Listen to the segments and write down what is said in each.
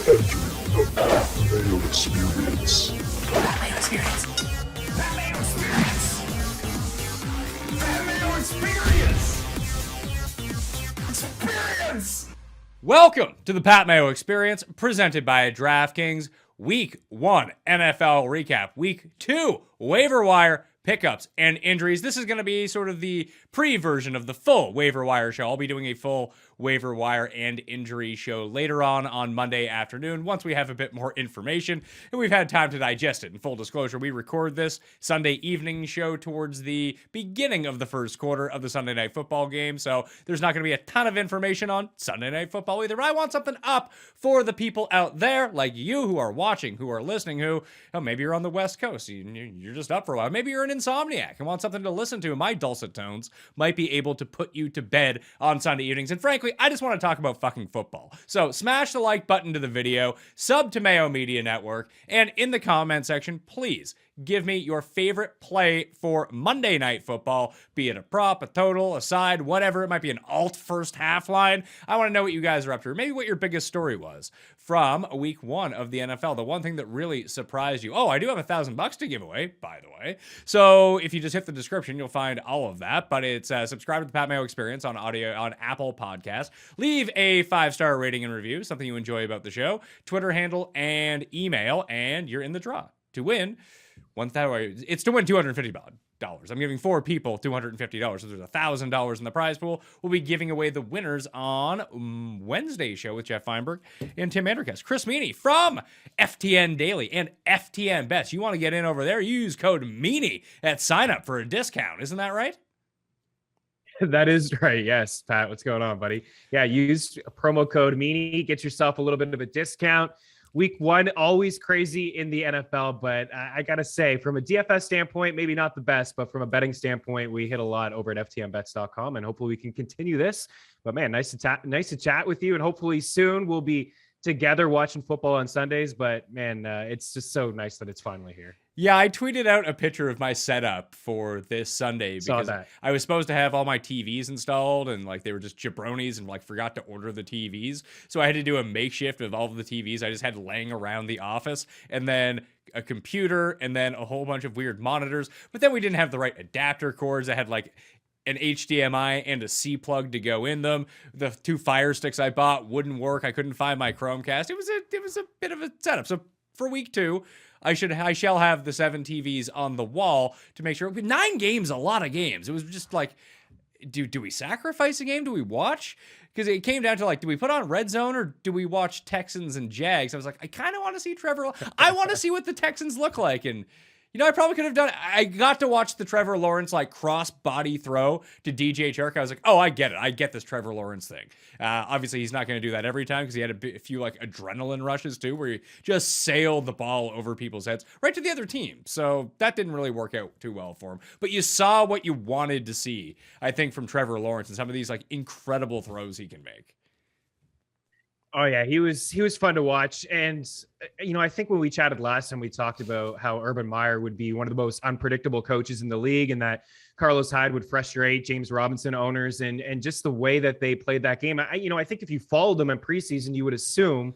the Mayo Experience. That Mayo Experience. That Mayo Experience. That Mayo Experience. Experience. Welcome to the Pat Mayo Experience, presented by DraftKings. Week 1 NFL recap. Week 2 waiver wire pickups and injuries. This is going to be sort of the pre-version of the full waiver wire show. I'll be doing a full waiver wire and injury show later on Monday afternoon once we have a bit more information and we've had time to digest it. In full disclosure, we record this Sunday evening show towards the beginning of the first quarter of the Sunday Night Football game, so there's not going to be a ton of information on Sunday Night Football either. But I want something up for the people out there like you who are watching, who are listening, who maybe you're on the West Coast, you're just up for a while. Maybe you're an insomniac and want something to listen to. My dulcet tones might be able to put you to bed on Sunday evenings. And frankly, I just want to talk about fucking football. So smash the like button to the video, sub to Mayo Media Network, and in the comment section, please give me your favorite play for Monday Night Football, be it a prop, a total, a side, whatever. It might be an alt first half line. I want to know what you guys are up to, or maybe what your biggest story was from week 1 of the NFL. The one thing that really surprised you. Oh, I do have $1,000 to give away, by the way. So if you just hit the description, you'll find all of that. But it's subscribe to the Pat Mayo Experience on audio on Apple Podcasts. Leave a 5-star rating and review, something you enjoy about the show, Twitter handle and email, and you're in the draw to win. It's to win $250. I'm giving 4 people $250. So there's $1,000 in the prize pool. We'll be giving away the winners on Wednesday's show with Jeff Feinberg and Tim Andercast. Chris Meaney from FTN Daily and FTN Bets. You want to get in over there? Use code Meaney at sign up for a discount. Isn't that right? That is right. Yes, Pat. What's going on, buddy? Yeah, use promo code Meaney. Get yourself a little bit of a discount. Week 1, always crazy in the NFL, but I got to say, from a DFS standpoint, maybe not the best, but from a betting standpoint, we hit a lot over at ftnbets.com, and hopefully we can continue this. But man, nice to chat with you, and hopefully soon we'll be together watching football on Sundays. But man, it's just so nice that it's finally here. Yeah, I tweeted out a picture of my setup for this Sunday because I was supposed to have all my TVs installed and like they were just jabronis and like forgot to order the TVs. So I had to do a makeshift of all of the TVs I just had laying around the office, and then a computer, and then a whole bunch of weird monitors. But then we didn't have the right adapter cords. I had like an HDMI and a C plug to go in them. The 2 Fire Sticks I bought wouldn't work. I couldn't find my Chromecast. It was a bit of a setup. So for week 2, I shall have the 7 TVs on the wall to make sure. 9 games, a lot of games. It was just like, do we sacrifice a game? Do we watch? Because it came down to like, do we put on Red Zone or do we watch Texans and Jags? I was like, I kind of want to see Trevor. I want to see what the Texans look like. And I probably could have done it. I got to watch the Trevor Lawrence like cross body throw to DJ Chark. I was like, oh, I get it. I get this Trevor Lawrence thing. Obviously, he's not going to do that every time because he had a few like adrenaline rushes too, where he just sailed the ball over people's heads right to the other team. So that didn't really work out too well for him. But you saw what you wanted to see, I think, from Trevor Lawrence and some of these like incredible throws he can make. Oh yeah, he was fun to watch. And I think when we chatted last time, we talked about how Urban Meyer would be one of the most unpredictable coaches in the league, and that Carlos Hyde would frustrate James Robinson owners, and just the way that they played that game. I think if you followed them in preseason, you would assume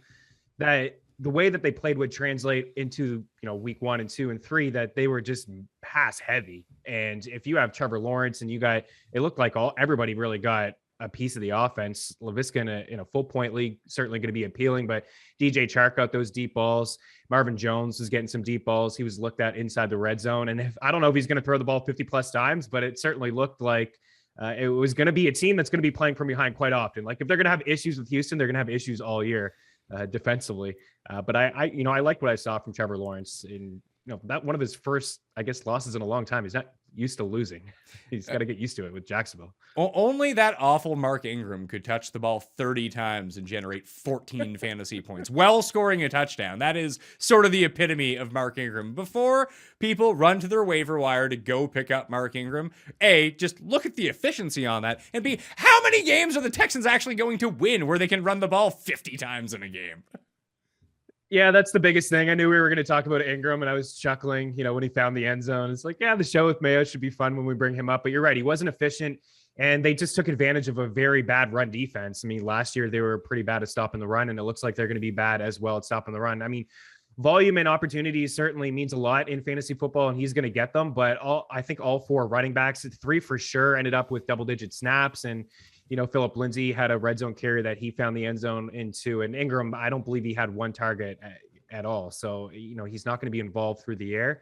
that the way that they played would translate into, week 1 and 2 and 3, that they were just pass heavy. And if you have Trevor Lawrence and it looked like everybody really got a piece of the offense. Laviska in a full point league, certainly going to be appealing, but DJ Chark got those deep balls. Marvin Jones was getting some deep balls. He was looked at inside the red zone. And I don't know if he's going to throw the ball 50 plus times, but it certainly looked like it was going to be a team that's going to be playing from behind quite often. Like if they're going to have issues with Houston, they're going to have issues all year defensively. But I like what I saw from Trevor Lawrence in, that one of his first, I guess, losses in a long time. He's not used to losing. He's got to get used to it with Jacksonville. Only that awful Mark Ingram could touch the ball 30 times and generate 14 fantasy points while scoring a touchdown. That is sort of the epitome of Mark Ingram. Before people run to their waiver wire to go pick up Mark Ingram, A, just look at the efficiency on that, and B, how many games are the Texans actually going to win where they can run the ball 50 times in a game? Yeah, that's the biggest thing. I knew we were going to talk about Ingram, and I was chuckling, when he found the end zone. It's like, yeah, the show with Mayo should be fun when we bring him up. But you're right. He wasn't efficient. And they just took advantage of a very bad run defense. I mean, last year they were pretty bad at stopping the run, and it looks like they're going to be bad as well at stopping the run. I mean, volume and opportunities certainly means a lot in fantasy football, and he's going to get them. But I think all 4 running backs, 3 for sure, ended up with double-digit snaps. And, Philip Lindsay had a red zone carry that he found the end zone into. And Ingram, I don't believe he had 1 target at all. So, he's not going to be involved through the air.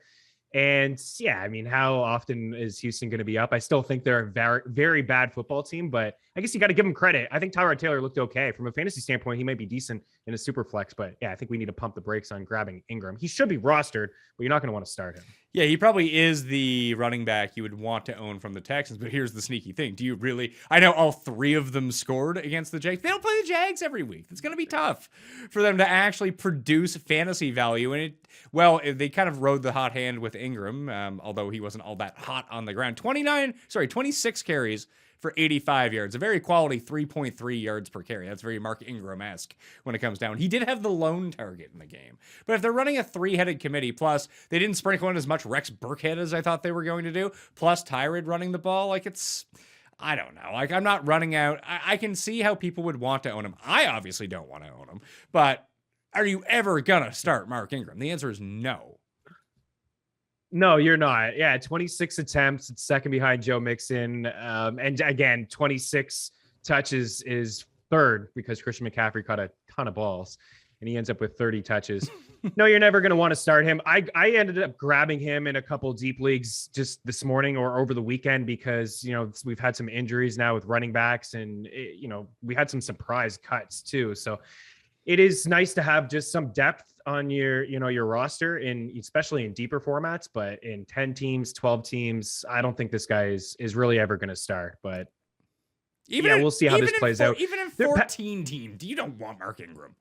And yeah, I mean, how often is Houston going to be up? I still think they're a very, very bad football team, but I guess you got to give them credit. I think Tyrod Taylor looked okay from a fantasy standpoint. He might be decent in a super flex, but yeah, I think we need to pump the brakes on grabbing Ingram. He should be rostered, but you're not going to want to start him. Yeah, he probably is the running back you would want to own from the Texans, but here's the sneaky thing. Do you really? I know all 3 of them scored against the Jags. They don't play the Jags every week. It's going to be tough for them to actually produce fantasy value. And they kind of rode the hot hand with Ingram, although he wasn't all that hot on the ground. 26 carries for 85 yards, a very quality 3.3 yards per carry. That's very Mark Ingram-esque when it comes down. He did have the lone target in the game. But if they're running a 3-headed committee, plus they didn't sprinkle in as much Rex Burkhead as I thought they were going to do, plus Tyrod running the ball, I don't know. I'm not running out. I can see how people would want to own him. I obviously don't want to own him. But are you ever going to start Mark Ingram? The answer is no. No, you're not. Yeah, 26 attempts. It's second behind Joe Mixon. And again, 26 touches is third because Christian McCaffrey caught a ton of balls and he ends up with 30 touches. No, you're never going to want to start him. I ended up grabbing him in a couple deep leagues just this morning or over the weekend because, we've had some injuries now with running backs and, we had some surprise cuts too. So it is nice to have just some depth on your roster especially in deeper formats, but in 10 teams, 12 teams, I don't think this guy is really ever going to start, but we'll see how this plays out. Even in 14 teams, you don't want Mark Ingram.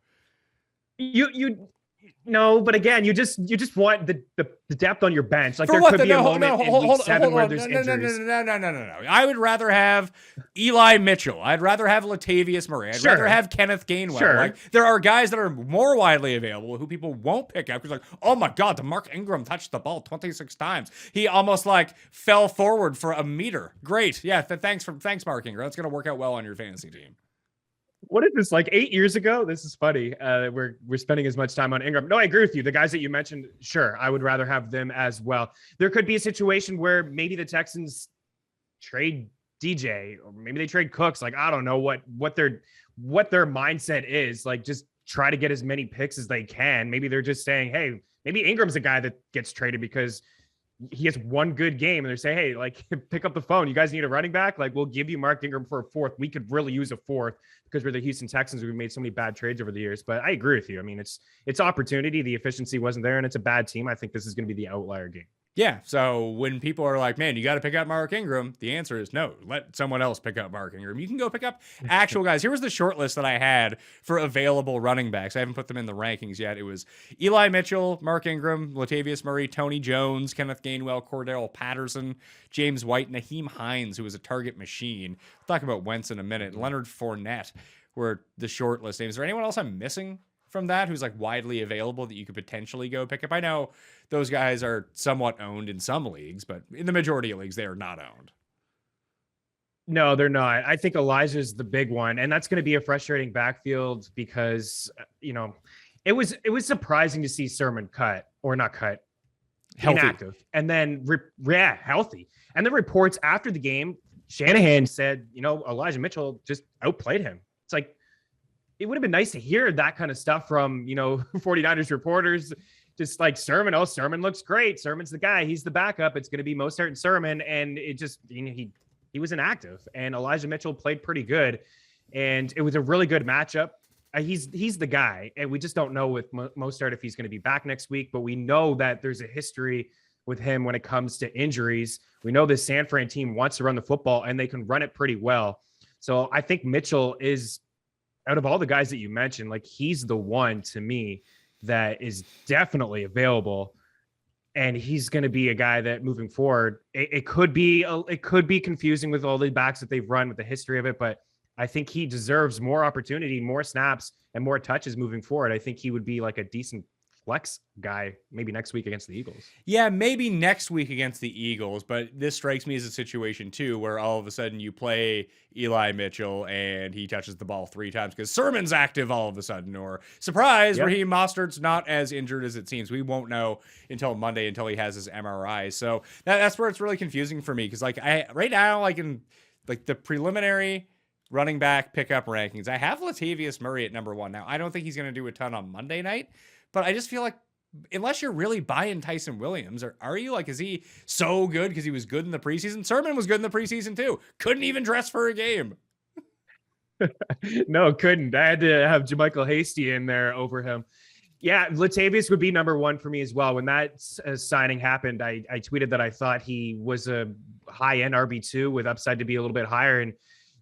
No, but again, you just want the depth on your bench. Like there could be a moment in week 7 where there's injuries. No. I would rather have Eli Mitchell. I'd rather have Latavius Murray. I'd rather have Kenneth Gainwell. Sure. There are guys that are more widely available who people won't pick up because oh my God, the Mark Ingram touched the ball 26 times. He almost fell forward for a meter. Great. Yeah. Thanks, Mark Ingram. That's going to work out well on your fantasy team. What is this, 8 years ago? This is funny. We're spending as much time on Ingram. No, I agree with you. The guys that you mentioned, sure, I would rather have them as well. There could be a situation where maybe the Texans trade DJ or maybe they trade Cooks. I don't know what their mindset is. Just try to get as many picks as they can. Maybe they're just saying, hey, maybe Ingram's a guy that gets traded because he has one good game and they're saying, hey, pick up the phone. You guys need a running back. We'll give you Mark Ingram for a 4th. We could really use a 4th because we're the Houston Texans. We've made so many bad trades over the years, but I agree with you. I mean, it's opportunity. The efficiency wasn't there and it's a bad team. I think this is going to be the outlier game. Yeah. So when people are like, man, you got to pick up Mark Ingram, the answer is no. Let someone else pick up Mark Ingram. You can go pick up actual guys. Here was the short list that I had for available running backs. I haven't put them in the rankings yet. It was Eli Mitchell, Mark Ingram, Latavius Murray, Tony Jones, Kenneth Gainwell, Cordell Patterson, James White, Naheem Hines, who was a target machine. We'll talk about Wentz in a minute. Leonard Fournette were the short list names. Is there anyone else I'm missing from that who's widely available that you could potentially go pick up? I know those guys are somewhat owned in some leagues, but in the majority of leagues, they are not owned. No, they're not. I think Elijah's the big one, and that's going to be a frustrating backfield because, it was surprising to see Sermon healthy. Inactive, and then healthy. And the reports after the game, Shanahan said, Elijah Mitchell just outplayed him. It's it would have been nice to hear that kind of stuff from, 49ers reporters, just Sermon. Oh, Sermon looks great. Sermon's the guy. He's the backup. It's going to be Mostert and Sermon. And it just, he was inactive and Elijah Mitchell played pretty good. And it was a really good matchup. He's the guy. And we just don't know with Mostert if he's going to be back next week, but we know that there's a history with him when it comes to injuries. We know this San Fran team wants to run the football and they can run it pretty well. So I think Mitchell is, out of all the guys that you mentioned, he's the one to me that is definitely available. And he's going to be a guy that moving forward, it could be confusing with all the backs that they've run with the history of it, but I think he deserves more opportunity, more snaps and more touches moving forward. I think he would be a decent flex guy maybe next week against the Eagles. Yeah, maybe next week against the Eagles, but this strikes me as a situation too where all of a sudden you play Eli Mitchell and he touches the ball 3 times because Sermon's active all of a sudden, or surprise, Raheem Mostert's not as injured as it seems. We won't know until Monday until he has his MRI. So that's where it's really confusing for me because like right now, like in like the preliminary running back pickup rankings, I have Latavius Murray at number 1. Now, I don't think he's going to do a ton on Monday night, but I just feel like unless you're really buying Tyson Williams, or are you? Like, is he so good because he was good in the preseason? Sermon was good in the preseason too. Couldn't even dress for a game. No, couldn't. I had to have JaMychal Hasty in there over him. Yeah, Latavius would be number 1 for me as well. When that signing happened, I tweeted that I thought he was a high-end RB2 with upside to be a little bit higher. And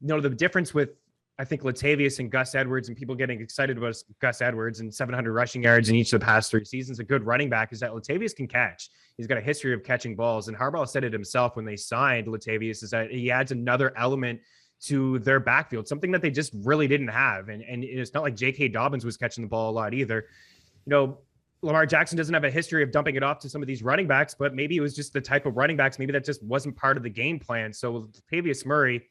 the difference with, I think, Latavius and Gus Edwards and people getting excited about Gus Edwards and 700 rushing yards in each of the past 3 seasons, a good running back, is that Latavius can catch. He's got a history of catching balls. And Harbaugh said it himself when they signed Latavius, is that he adds another element to their backfield, something that they just really didn't have. And it's not like J.K. Dobbins was catching the ball a lot either. Lamar Jackson doesn't have a history of dumping it off to some of these running backs, but maybe it was just the type of running backs. Maybe that just wasn't part of the game plan. So Latavius Murray,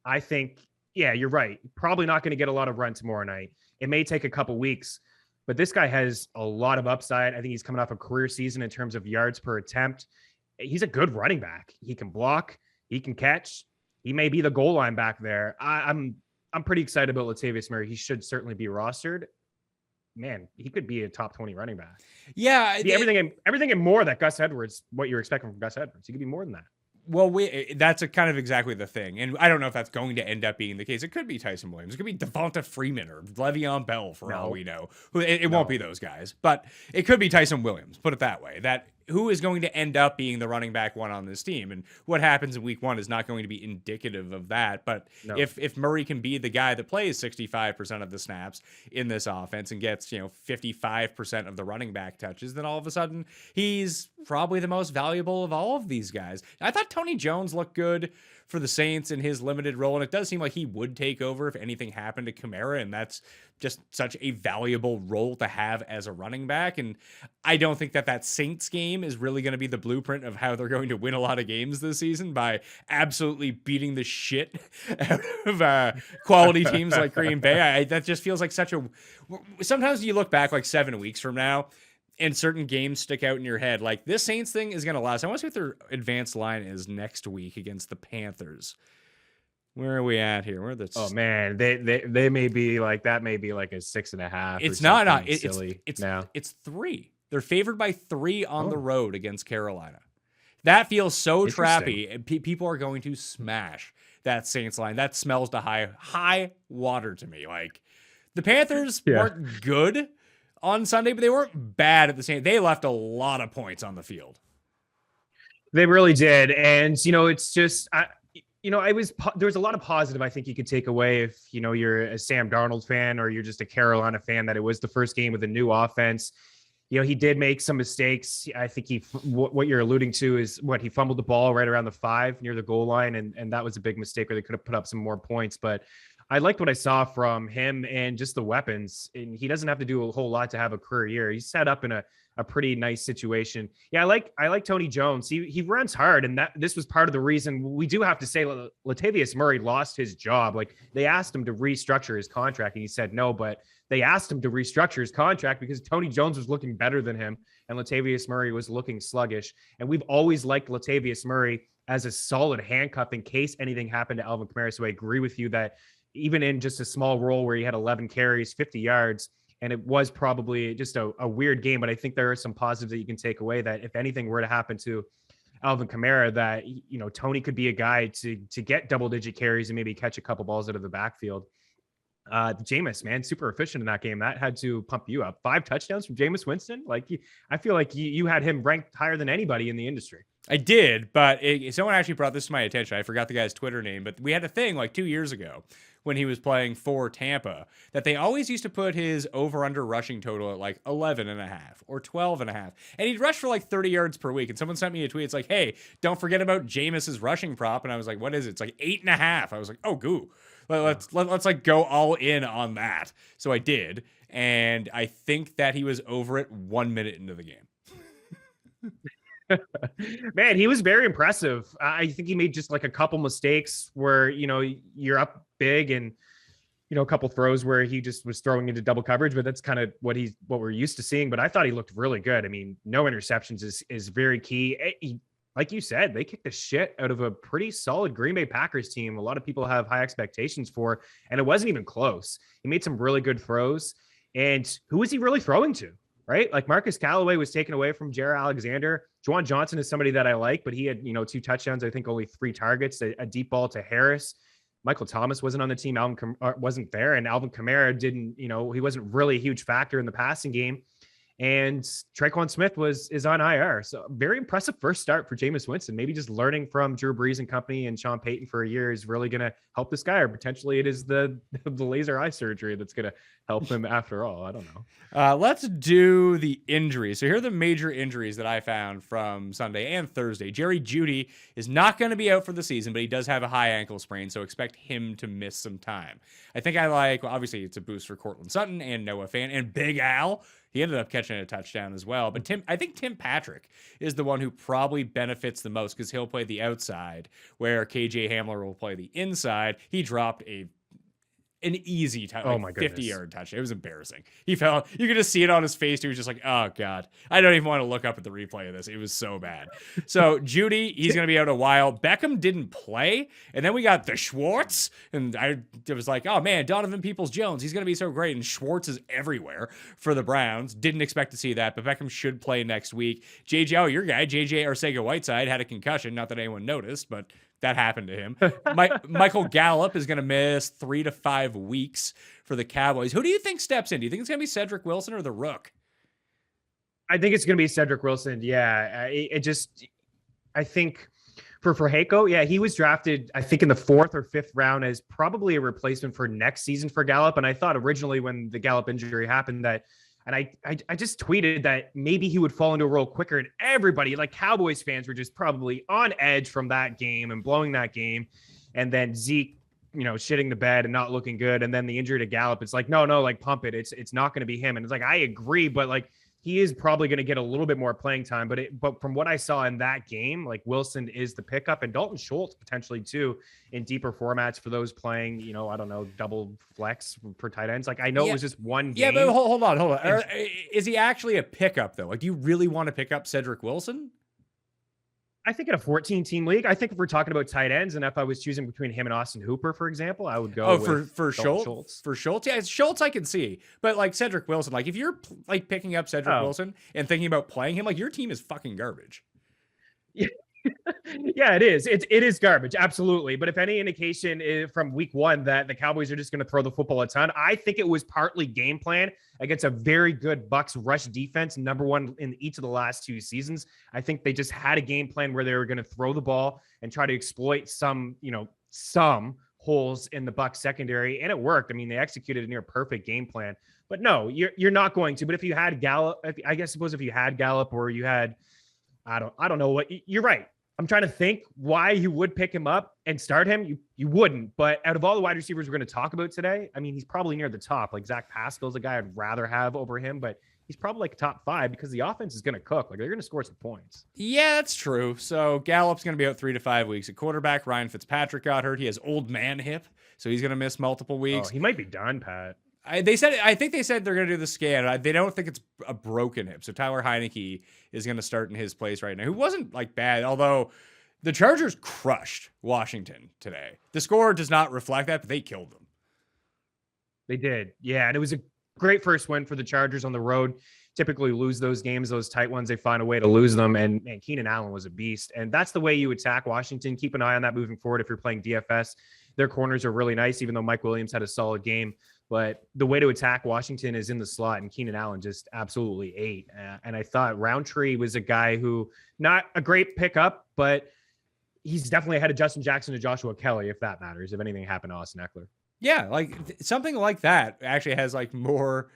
I think, yeah, you're right. Probably not going to get a lot of run tomorrow night. It may take a couple weeks, but this guy has a lot of upside. I think he's coming off a career season in terms of yards per attempt. He's a good running back. He can block. He can catch. He may be the goal line back there. I'm pretty excited about Latavius Murray. He should certainly be rostered. Man, he could be a top 20 running back. Yeah. Everything and more that Gus Edwards, what you're expecting from Gus Edwards. He could be more than that. Well, that's kind of exactly the thing. And I don't know if that's going to end up being the case. It could be Tyson Williams. It could be Devonta Freeman or Le'Veon Bell for all we know. It won't be those guys. But it could be Tyson Williams, put it that way. That who is going to end up being the running back 1 on this team. And what happens in week 1 is not going to be indicative of that. But if Murray can be the guy that plays 65% of the snaps in this offense and gets 55% of the running back touches, then all of a sudden he's probably the most valuable of all of these guys. I thought Tony Jones looked good for the Saints in his limited role, and it does seem like he would take over if anything happened to Kamara, and that's just such a valuable role to have as a running back. And I don't think that Saints game is really going to be the blueprint of how they're going to win a lot of games this season by absolutely beating the shit out of quality teams like Green Bay. That just feels like such a... Sometimes you look back like 7 weeks from now, and certain games stick out in your head. Like, this Saints thing is going to last. I want to see what their advanced line is next week against the Panthers. Where are we at here? Where are the... Oh man, they may be like, that may be like a 6.5. It's not. It's 3. They're favored by 3 on the road against Carolina. That feels so trappy. People are going to smash that Saints line. That smells to high water to me. Like, the Panthers weren't good on Sunday, but they weren't bad at the same. They left a lot of points on the field. They really did. And, it's just, there was a lot of positive I think you could take away if, you're a Sam Darnold fan or you're just a Carolina fan, that it was the first game with a new offense. He did make some mistakes. I think what you're alluding to is he fumbled the ball right around the 5 near the goal line. And that was a big mistake where they could have put up some more points, but I liked what I saw from him and just the weapons. And he doesn't have to do a whole lot to have a career year. He's set up in a pretty nice situation. Yeah, I like Tony Jones. He runs hard, and this was part of the reason. We do have to say Latavius Murray lost his job. Like, they asked him to restructure his contract, and he said no. But they asked him to restructure his contract because Tony Jones was looking better than him, and Latavius Murray was looking sluggish. And we've always liked Latavius Murray as a solid handcuff in case anything happened to Alvin Kamara. So I agree with you that even in just a small role where he had 11 carries, 50 yards, and it was probably just a weird game, but I think there are some positives that you can take away, that if anything were to happen to Alvin Kamara, that, Tony could be a guy to get double-digit carries and maybe catch a couple balls out of the backfield. Jameis, man, super efficient in that game. That had to pump you up. 5 touchdowns from Jameis Winston. Like, I feel like you had him ranked higher than anybody in the industry. I did, but someone actually brought this to my attention. I forgot the guy's Twitter name, but we had a thing like 2 years ago when he was playing for Tampa that they always used to put his over-under rushing total at like 11.5 or 12.5. And he'd rush for like 30 yards per week. And someone sent me a tweet. It's like, hey, don't forget about Jameis's rushing prop. And I was like, what is it? It's like 8.5. I was like, oh, goo. Let's like go all in on that. So I did, and I think that he was over it 1 minute into the game. Man, he was very impressive. I think he made just like a couple mistakes where, you're up big and, a couple throws where he just was throwing into double coverage, but that's kind of what we're used to seeing. But I thought he looked really good. I mean, no interceptions is very key. Like you said, they kicked the shit out of a pretty solid Green Bay Packers team. A lot of people have high expectations for, and it wasn't even close. He made some really good throws. And who was he really throwing to? Right? Like Marcus Callaway was taken away from Jaire Alexander. Juwan Johnson is somebody that I like, but he had, 2 touchdowns. I think only 3 targets, a deep ball to Harris. Michael Thomas wasn't on the team. Wasn't there. And Alvin Kamara didn't, he wasn't really a huge factor in the passing game. And Tre'Quan Smith is on IR. So very impressive first start for Jameis Winston. Maybe just learning from Drew Brees and company and Sean Payton for a year is really going to help this guy, or potentially it is the laser eye surgery that's going to help him after all. I don't know. Let's do the injuries. So here are the major injuries that I found from Sunday and Thursday. Jerry Jeudy is not going to be out for the season, but he does have a high ankle sprain, so expect him to miss some time. I think obviously it's a boost for Cortland Sutton and Noah Fant and Big Al. He ended up catching a touchdown as well. But I think Tim Patrick is the one who probably benefits the most because he'll play the outside, where KJ Hamler will play the inside. He dropped an easy 50-yard touchdown. It was embarrassing. He fell. You could just see it on his face. He was just like, oh, God. I don't even want to look up at the replay of this. It was so bad. So, Jeudy, he's going to be out a while. Beckham didn't play. And then we got the Schwartz. And it was like, oh, man, Donovan Peoples-Jones. He's going to be so great. And Schwartz is everywhere for the Browns. Didn't expect to see that. But Beckham should play next week. Your guy, JJ Arcega-Whiteside, had a concussion. Not that anyone noticed, but that happened to him. Michael Gallup is going to miss 3 to 5 weeks for the Cowboys. Who do you think steps in? Do you think it's going to be Cedric Wilson or the Rook? I think it's going to be Cedric Wilson. Yeah. I think for Heiko, yeah, he was drafted, I think in the 4th or 5th round as probably a replacement for next season for Gallup. And I thought originally when the Gallup injury happened and I just tweeted that maybe he would fall into a role quicker, and everybody, like Cowboys fans, were just probably on edge from that game and blowing that game. And then Zeke, shitting the bed and not looking good. And then the injury to Gallup, it's like, no, like pump it. It's not going to be him. And it's like, I agree, but like he is probably going to get a little bit more playing time. But from what I saw in that game, like Wilson is the pickup, and Dalton Schultz potentially too in deeper formats for those playing, I don't know, double flex for tight ends. Like I know it was just one game. Yeah, but hold on. Is he actually a pickup though? Like, do you really want to pick up Cedric Wilson? I think in a 14-team league, I think if we're talking about tight ends, and if I was choosing between him and Austin Hooper, for example, I would go for Schultz. For Schultz, yeah, Schultz I can see, but like Cedric Wilson, like if you're like picking up Cedric Wilson and thinking about playing him, like your team is fucking garbage. Yeah. Yeah, it is. It is garbage. Absolutely. But if any indication is from week 1 that the Cowboys are just going to throw the football a ton, I think it was partly game plan against a very good Bucs rush defense, number 1 in each of the last 2 seasons. I think they just had a game plan where they were going to throw the ball and try to exploit some holes in the Bucs secondary, and it worked. I mean, they executed a near perfect game plan. But no, you're not going to. But if you had Gallup, if you had Gallup, or you had, I don't know what, you're right. I'm trying to think why you would pick him up and start him. You wouldn't, but out of all the wide receivers we're going to talk about today, I mean, he's probably near the top. Like Zach Pascal's a guy I'd rather have over him, but he's probably like top 5 because the offense is going to cook. Like they're going to score some points. Yeah, that's true. So Gallup's going to be out 3 to 5 weeks at quarterback. Ryan Fitzpatrick got hurt. He has old man hip, so he's going to miss multiple weeks. He might be done, Pat. I think they said they're going to do the scan. They don't think it's a broken hip. So Tyler Heineke is going to start in his place right now, who wasn't like bad, although the Chargers crushed Washington today. The score does not reflect that, but they killed them. They did. Yeah, and it was a great first win for the Chargers on the road. Typically lose those games, those tight ones, they find a way to lose them. And Keenan Allen was a beast. And that's the way you attack Washington. Keep an eye on that moving forward if you're playing DFS. Their corners are really nice, even though Mike Williams had a solid game. But the way to attack Washington is in the slot, and Keenan Allen just absolutely ate. And I thought Roundtree was a guy who, not a great pickup, but he's definitely ahead of Justin Jackson and Joshua Kelly, if that matters, if anything happened to Austin Eckler. Yeah, like something like that actually has like more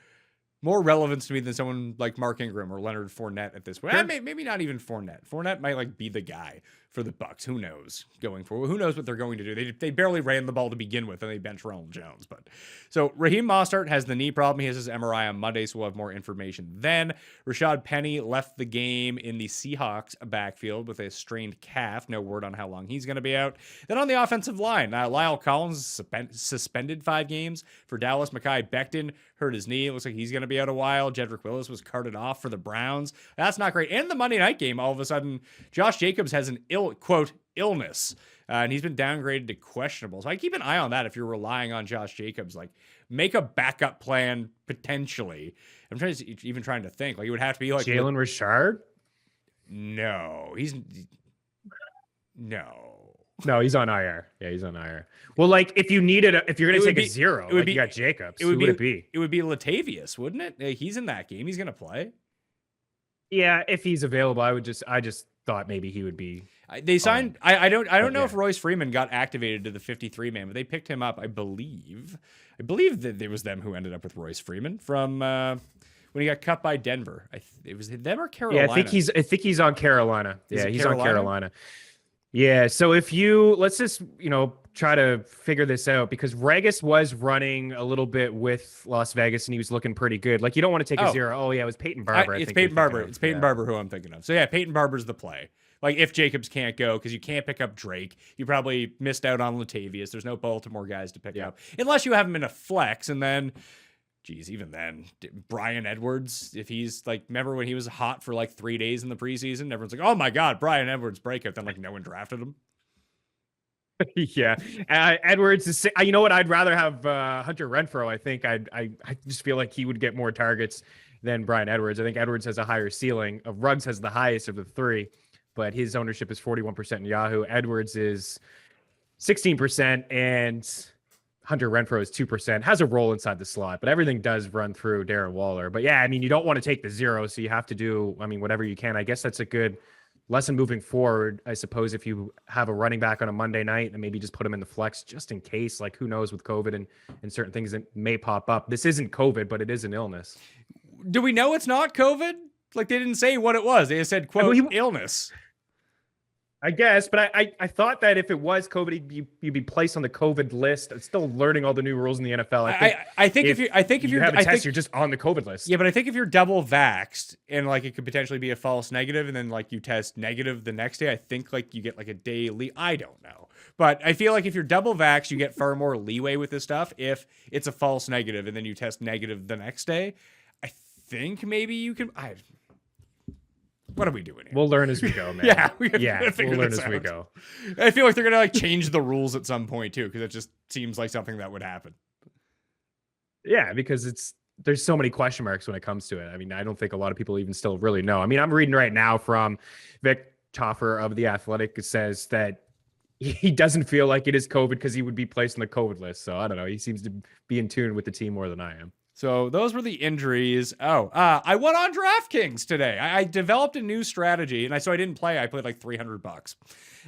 more relevance to me than someone like Mark Ingram or Leonard Fournette at this point. Sure. Maybe not even Fournette. Fournette might like be the guy for the Bucs. Who knows going forward? Who knows what they're going to do? They barely ran the ball to begin with, and they bench Ronald Jones. But so Raheem Mostert has the knee problem. He has his MRI on Monday, so we'll have more information then. Rashad Penny left the game in the Seahawks backfield with a strained calf. No word on how long he's going to be out. Then on the offensive line, Lyle Collins suspended 5 games for Dallas. Mekhi Becton hurt his knee. It looks like he's going to be out a while. Jedrick Willis was carted off for the Browns. That's not great. And the Monday night game, all of a sudden, Josh Jacobs has an illness, and he's been downgraded to questionable. So I keep an eye on that if you're relying on Josh Jacobs. Like, make a backup plan potentially. I'm trying to think. Like, it would have to be like Jalen Richard. No, No, he's on IR. Yeah, he's on IR. Well, like if you're going to take a zero, you got Jacobs. Who would it be? It would be Latavius, wouldn't it? He's in that game. He's going to play. Yeah, if he's available, I just thought maybe he would be. They signed. I don't know if Royce Freeman got activated to the 53 man, but they picked him up. I believe that it was them who ended up with Royce Freeman from when he got cut by Denver. It was them or Carolina. Yeah, I think he's on Carolina. He's on Carolina. Yeah, so let's just, try to figure this out, because Regis was running a little bit with Las Vegas and he was looking pretty good. Like, you don't want to take a zero. Oh, yeah, it was Peyton Barber. It's Peyton Barber. It's Peyton Barber who I'm thinking of. So, yeah, Peyton Barber's the play. Like, if Jacobs can't go, because you can't pick up Drake, you probably missed out on Latavius. There's no Baltimore guys to pick up. Unless you have him in a flex, and then, geez, even then, Brian Edwards, if he's like, remember when he was hot for like 3 days in the preseason? Everyone's like, oh my God, Brian Edwards breakout. Then like no one drafted him. Yeah. Edwards is, you know what? I'd rather have Hunter Renfrow. I think I just feel like he would get more targets than Brian Edwards. I think Edwards has a higher ceiling. Ruggs has the highest of the 3, but his ownership is 41% in Yahoo. Edwards is 16%, and Hunter Renfrow is 2%, has a role inside the slot, but everything does run through Darren Waller. But yeah, I mean, you don't want to take the zero, so you have to do, whatever you can. I guess that's a good lesson moving forward. I suppose if you have a running back on a Monday night, and maybe just put him in the flex just in case, like who knows with COVID and certain things that may pop up. This isn't COVID, but it is an illness. Do we know it's not COVID? Like, they didn't say what it was. They just said, quote, illness. I guess, but I thought that if it was COVID, you'd be placed on the COVID list. I'm still learning all the new rules in the NFL. I think if you have a test, you're just on the COVID list. Yeah, but I think if you're double vaxxed and like it could potentially be a false negative, and then like you test negative the next day, I think like you get like a day I don't know, but I feel like if you're double vaxxed, you get far more leeway with this stuff. If it's a false negative and then you test negative the next day, I think maybe you can. What are we doing here? We'll learn as we go, man. we'll learn as we go. I feel like they're gonna like change the rules at some point too, because it just seems like something that would happen. Yeah, because there's so many question marks when it comes to it. I mean, I don't think a lot of people even still really know. I mean, I'm reading right now from Vic Toffer of The Athletic. It says that he doesn't feel like it is COVID because he would be placed on the COVID list. So I don't know. He seems to be in tune with the team more than I am. So those were the injuries. I won on DraftKings today. I developed a new strategy, and I didn't play. I played like $300,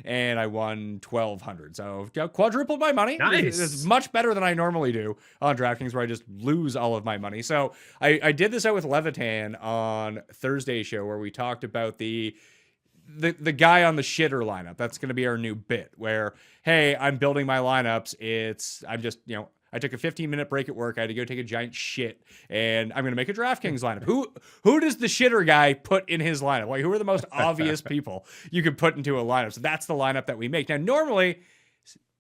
and I won $1,200. So quadrupled my money. Nice. It's much better than I normally do on DraftKings, where I just lose all of my money. So I did this out with Levitan on Thursday's show, where we talked about the guy on the shitter lineup. That's going to be our new bit, where, hey, I'm building my lineups. I took a 15-minute break at work. I had to go take a giant shit, and I'm going to make a DraftKings lineup. Who does the shitter guy put in his lineup? Like, who are the most obvious people you could put into a lineup? So that's the lineup that we make. Now, normally,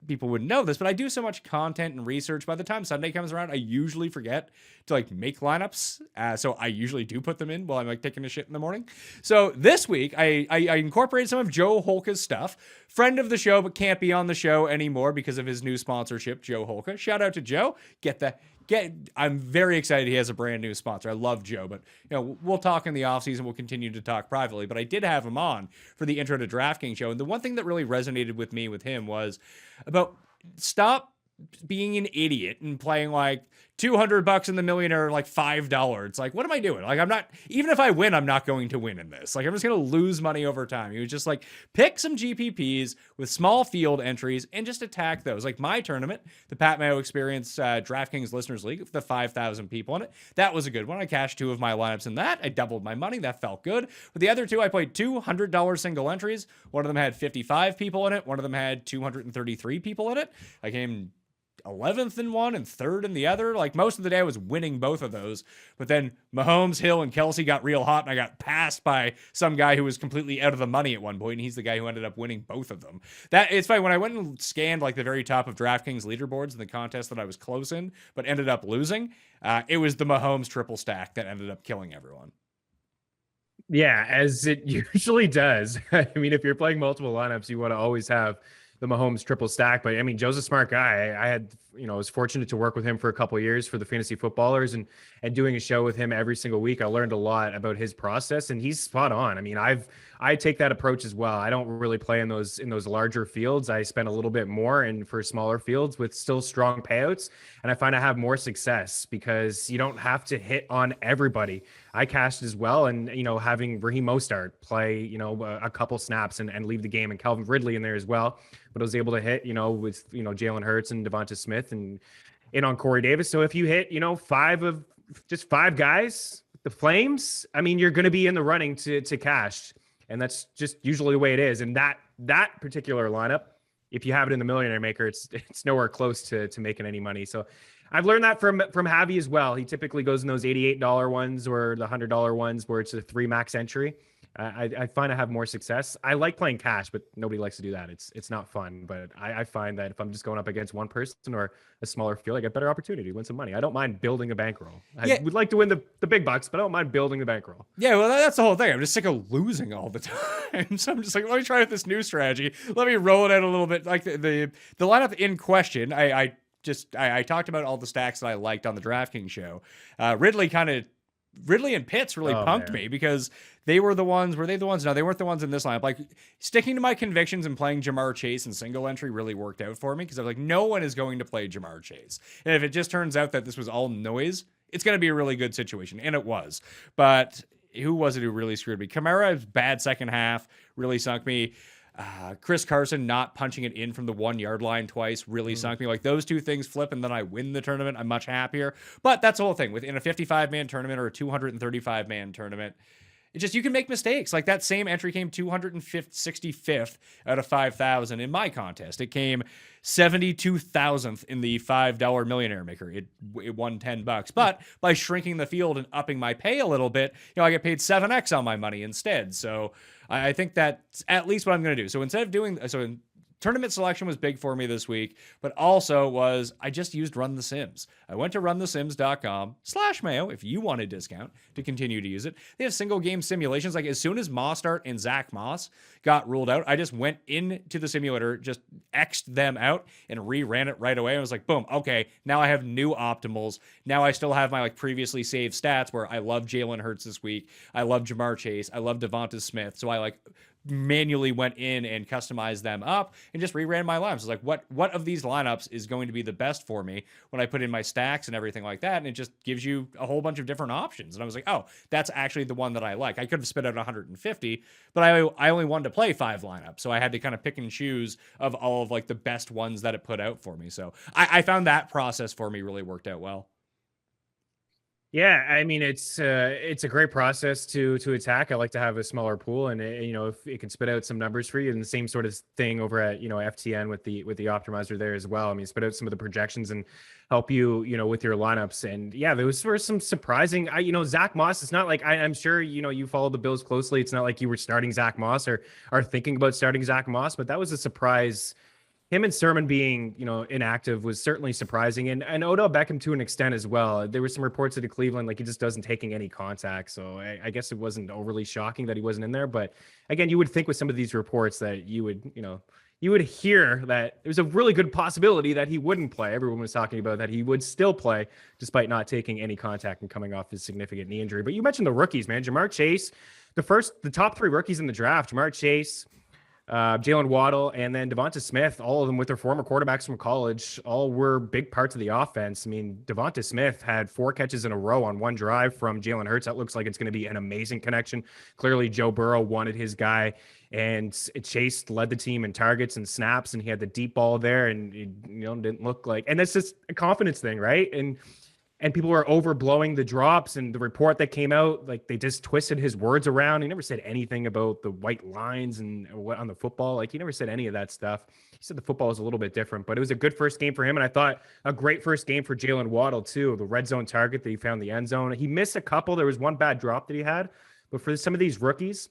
people wouldn't know this, but I do so much content and research. By the time Sunday comes around, I usually forget to like make lineups. So I usually do put them in while I'm like taking a shit in the morning. So this week I incorporated some of Joe Holka's stuff. Friend of the show, but can't be on the show anymore because of his new sponsorship, Joe Holka. Shout out to Joe. I'm very excited he has a brand new sponsor. I love Joe, but we'll talk in the offseason. We'll continue to talk privately, but I did have him on for the Intro to DraftKings show. And the one thing that really resonated with me with him was about stop being an idiot and playing like $200 in the millionaire, like $5. It's like, what am I doing? Like, I'm not, even if I win, I'm not going to win in this. Like, I'm just going to lose money over time. He was just like, pick some GPPs with small field entries and just attack those. Like my tournament, the Pat Mayo Experience DraftKings Listeners League, with the 5,000 people in it. That was a good one. I cashed 2 of my lineups in that. I doubled my money. That felt good. But the other 2, I played $200 single entries. One of them had 55 people in it. One of them had 233 people in it. I came 11th in one and 3rd in the other. Like most of the day I was winning both of those, but then Mahomes, Hill, and Kelsey got real hot and I got passed by some guy who was completely out of the money at one point, and he's the guy who ended up winning both of them. That it's funny, when I went and scanned like the very top of DraftKings leaderboards in the contest that I was close in but ended up losing, it was the Mahomes triple stack that ended up killing everyone. Yeah, as it usually does. I mean, if you're playing multiple lineups, you want to always have the Mahomes triple stack. But I mean, Joe's a smart guy. I had, I was fortunate to work with him for a couple of years for the Fantasy Footballers, and doing a show with him every single week. I learned a lot about his process, and he's spot on. I mean, I take that approach as well. I don't really play in those larger fields. I spend a little bit more in for smaller fields with still strong payouts, and I find I have more success because you don't have to hit on everybody. I cashed as well, and having Raheem Mostert play a couple snaps and leave the game, and Calvin Ridley in there as well, but I was able to hit with Jalen Hurts and Devonta Smith and in on Corey Davis. So if you hit 5 guys, the Flames, I mean, you're going to be in the running to cash. And that's just usually the way it is. And that particular lineup, if you have it in the Millionaire Maker, it's nowhere close to making any money. So I've learned that from Javi as well. He typically goes in those $88 ones or the $100 ones where it's a 3 max entry. I find I have more success. I like playing cash, but nobody likes to do that. It's not fun. But I find that if I'm just going up against one person or a smaller field, I get better opportunity to win some money. I don't mind building a bankroll. I would like to win the big bucks, but I don't mind building the bankroll. Yeah, well, that's the whole thing. I'm just sick of losing all the time. So I'm just like, let me try out this new strategy. Let me roll it out a little bit. Like the lineup in question, I talked about all the stacks that I liked on the DraftKings show. Ridley and Pitts really punked me because they were the ones. Were they the ones? No, they weren't the ones in this lineup. Like sticking to my convictions and playing Jamar Chase and single entry really worked out for me because I was like, no one is going to play Jamar Chase. And if it just turns out that this was all noise, it's going to be a really good situation. And it was. But who was it who really screwed me? Kamara's bad second half really sunk me. Chris Carson not punching it in from the 1 yard line twice really sunk me. Like those 2 things flip and then I win the tournament. I'm much happier. But that's the whole thing. Within a 55-man tournament or a 235-man tournament, it just, you can make mistakes. Like that same entry came 265th out of 5,000 in my contest. It came 72,000th in the $5 Millionaire Maker. It won $10. But by shrinking the field and upping my pay a little bit, I get paid 7x on my money instead. So I think that's at least what I'm going to do. So instead of doing, tournament selection was big for me this week, but also I just used Run the Sims. I went to runthesims.com/Mayo if you want a discount to continue to use it. They have single game simulations. Like as soon as Mostert and Zach Moss got ruled out, I just went into the simulator, just X'd them out and reran it right away. I was like, boom, okay, now I have new optimals. Now I still have my previously saved stats where I love Jalen Hurts this week. I love Jamar Chase. I love Devonta Smith. So I manually went in and customized them up and just reran my lineups. It's like, what of these lineups is going to be the best for me when I put in my stacks and everything like that? And it just gives you a whole bunch of different options. And I was like, oh, that's actually the one that I like. I could have spit out 150, but I only wanted to play 5 lineups. So I had to kind of pick and choose of all of the best ones that it put out for me. So I found that process for me really worked out well. Yeah, I mean it's a great process to attack. I like to have a smaller pool, and if it can spit out some numbers for you, and the same sort of thing over at FTN with the optimizer there as well. I mean, spit out some of the projections and help you with your lineups. And yeah, those were some surprising. Zach Moss. It's not like I'm sure you follow the Bills closely. It's not like you were starting Zach Moss or are thinking about starting Zach Moss, but that was a surprise. Him and Sermon being, inactive was certainly surprising. And Odell Beckham to an extent as well. There were some reports out of Cleveland, he just doesn't taking any contact. So I guess it wasn't overly shocking that he wasn't in there. But again, you would think with some of these reports that you would hear that there's a really good possibility that he wouldn't play. Everyone was talking about that he would still play despite not taking any contact and coming off his significant knee injury. But you mentioned the rookies, man. Jamar Chase, the top 3 rookies in the draft, Jamar Chase, Jalen Waddle, and then Devonta Smith, all of them with their former quarterbacks from college, all were big parts of the offense. I mean, Devonta Smith had 4 catches in a row on one drive from Jalen Hurts. That looks like it's going to be an amazing connection. Clearly, Joe Burrow wanted his guy, and Chase led the team in targets and snaps, and he had the deep ball there, and it didn't look like. And that's just a confidence thing, right? And people were overblowing the drops, and the report that came out, like they just twisted his words around. He never said anything about the white lines and what on the football. Like he never said any of that stuff. He said the football was a little bit different, but it was a good first game for him. And I thought a great first game for Jalen Waddle too. The red zone target that he found in the end zone. He missed a couple. There was one bad drop that he had, but for some of these rookies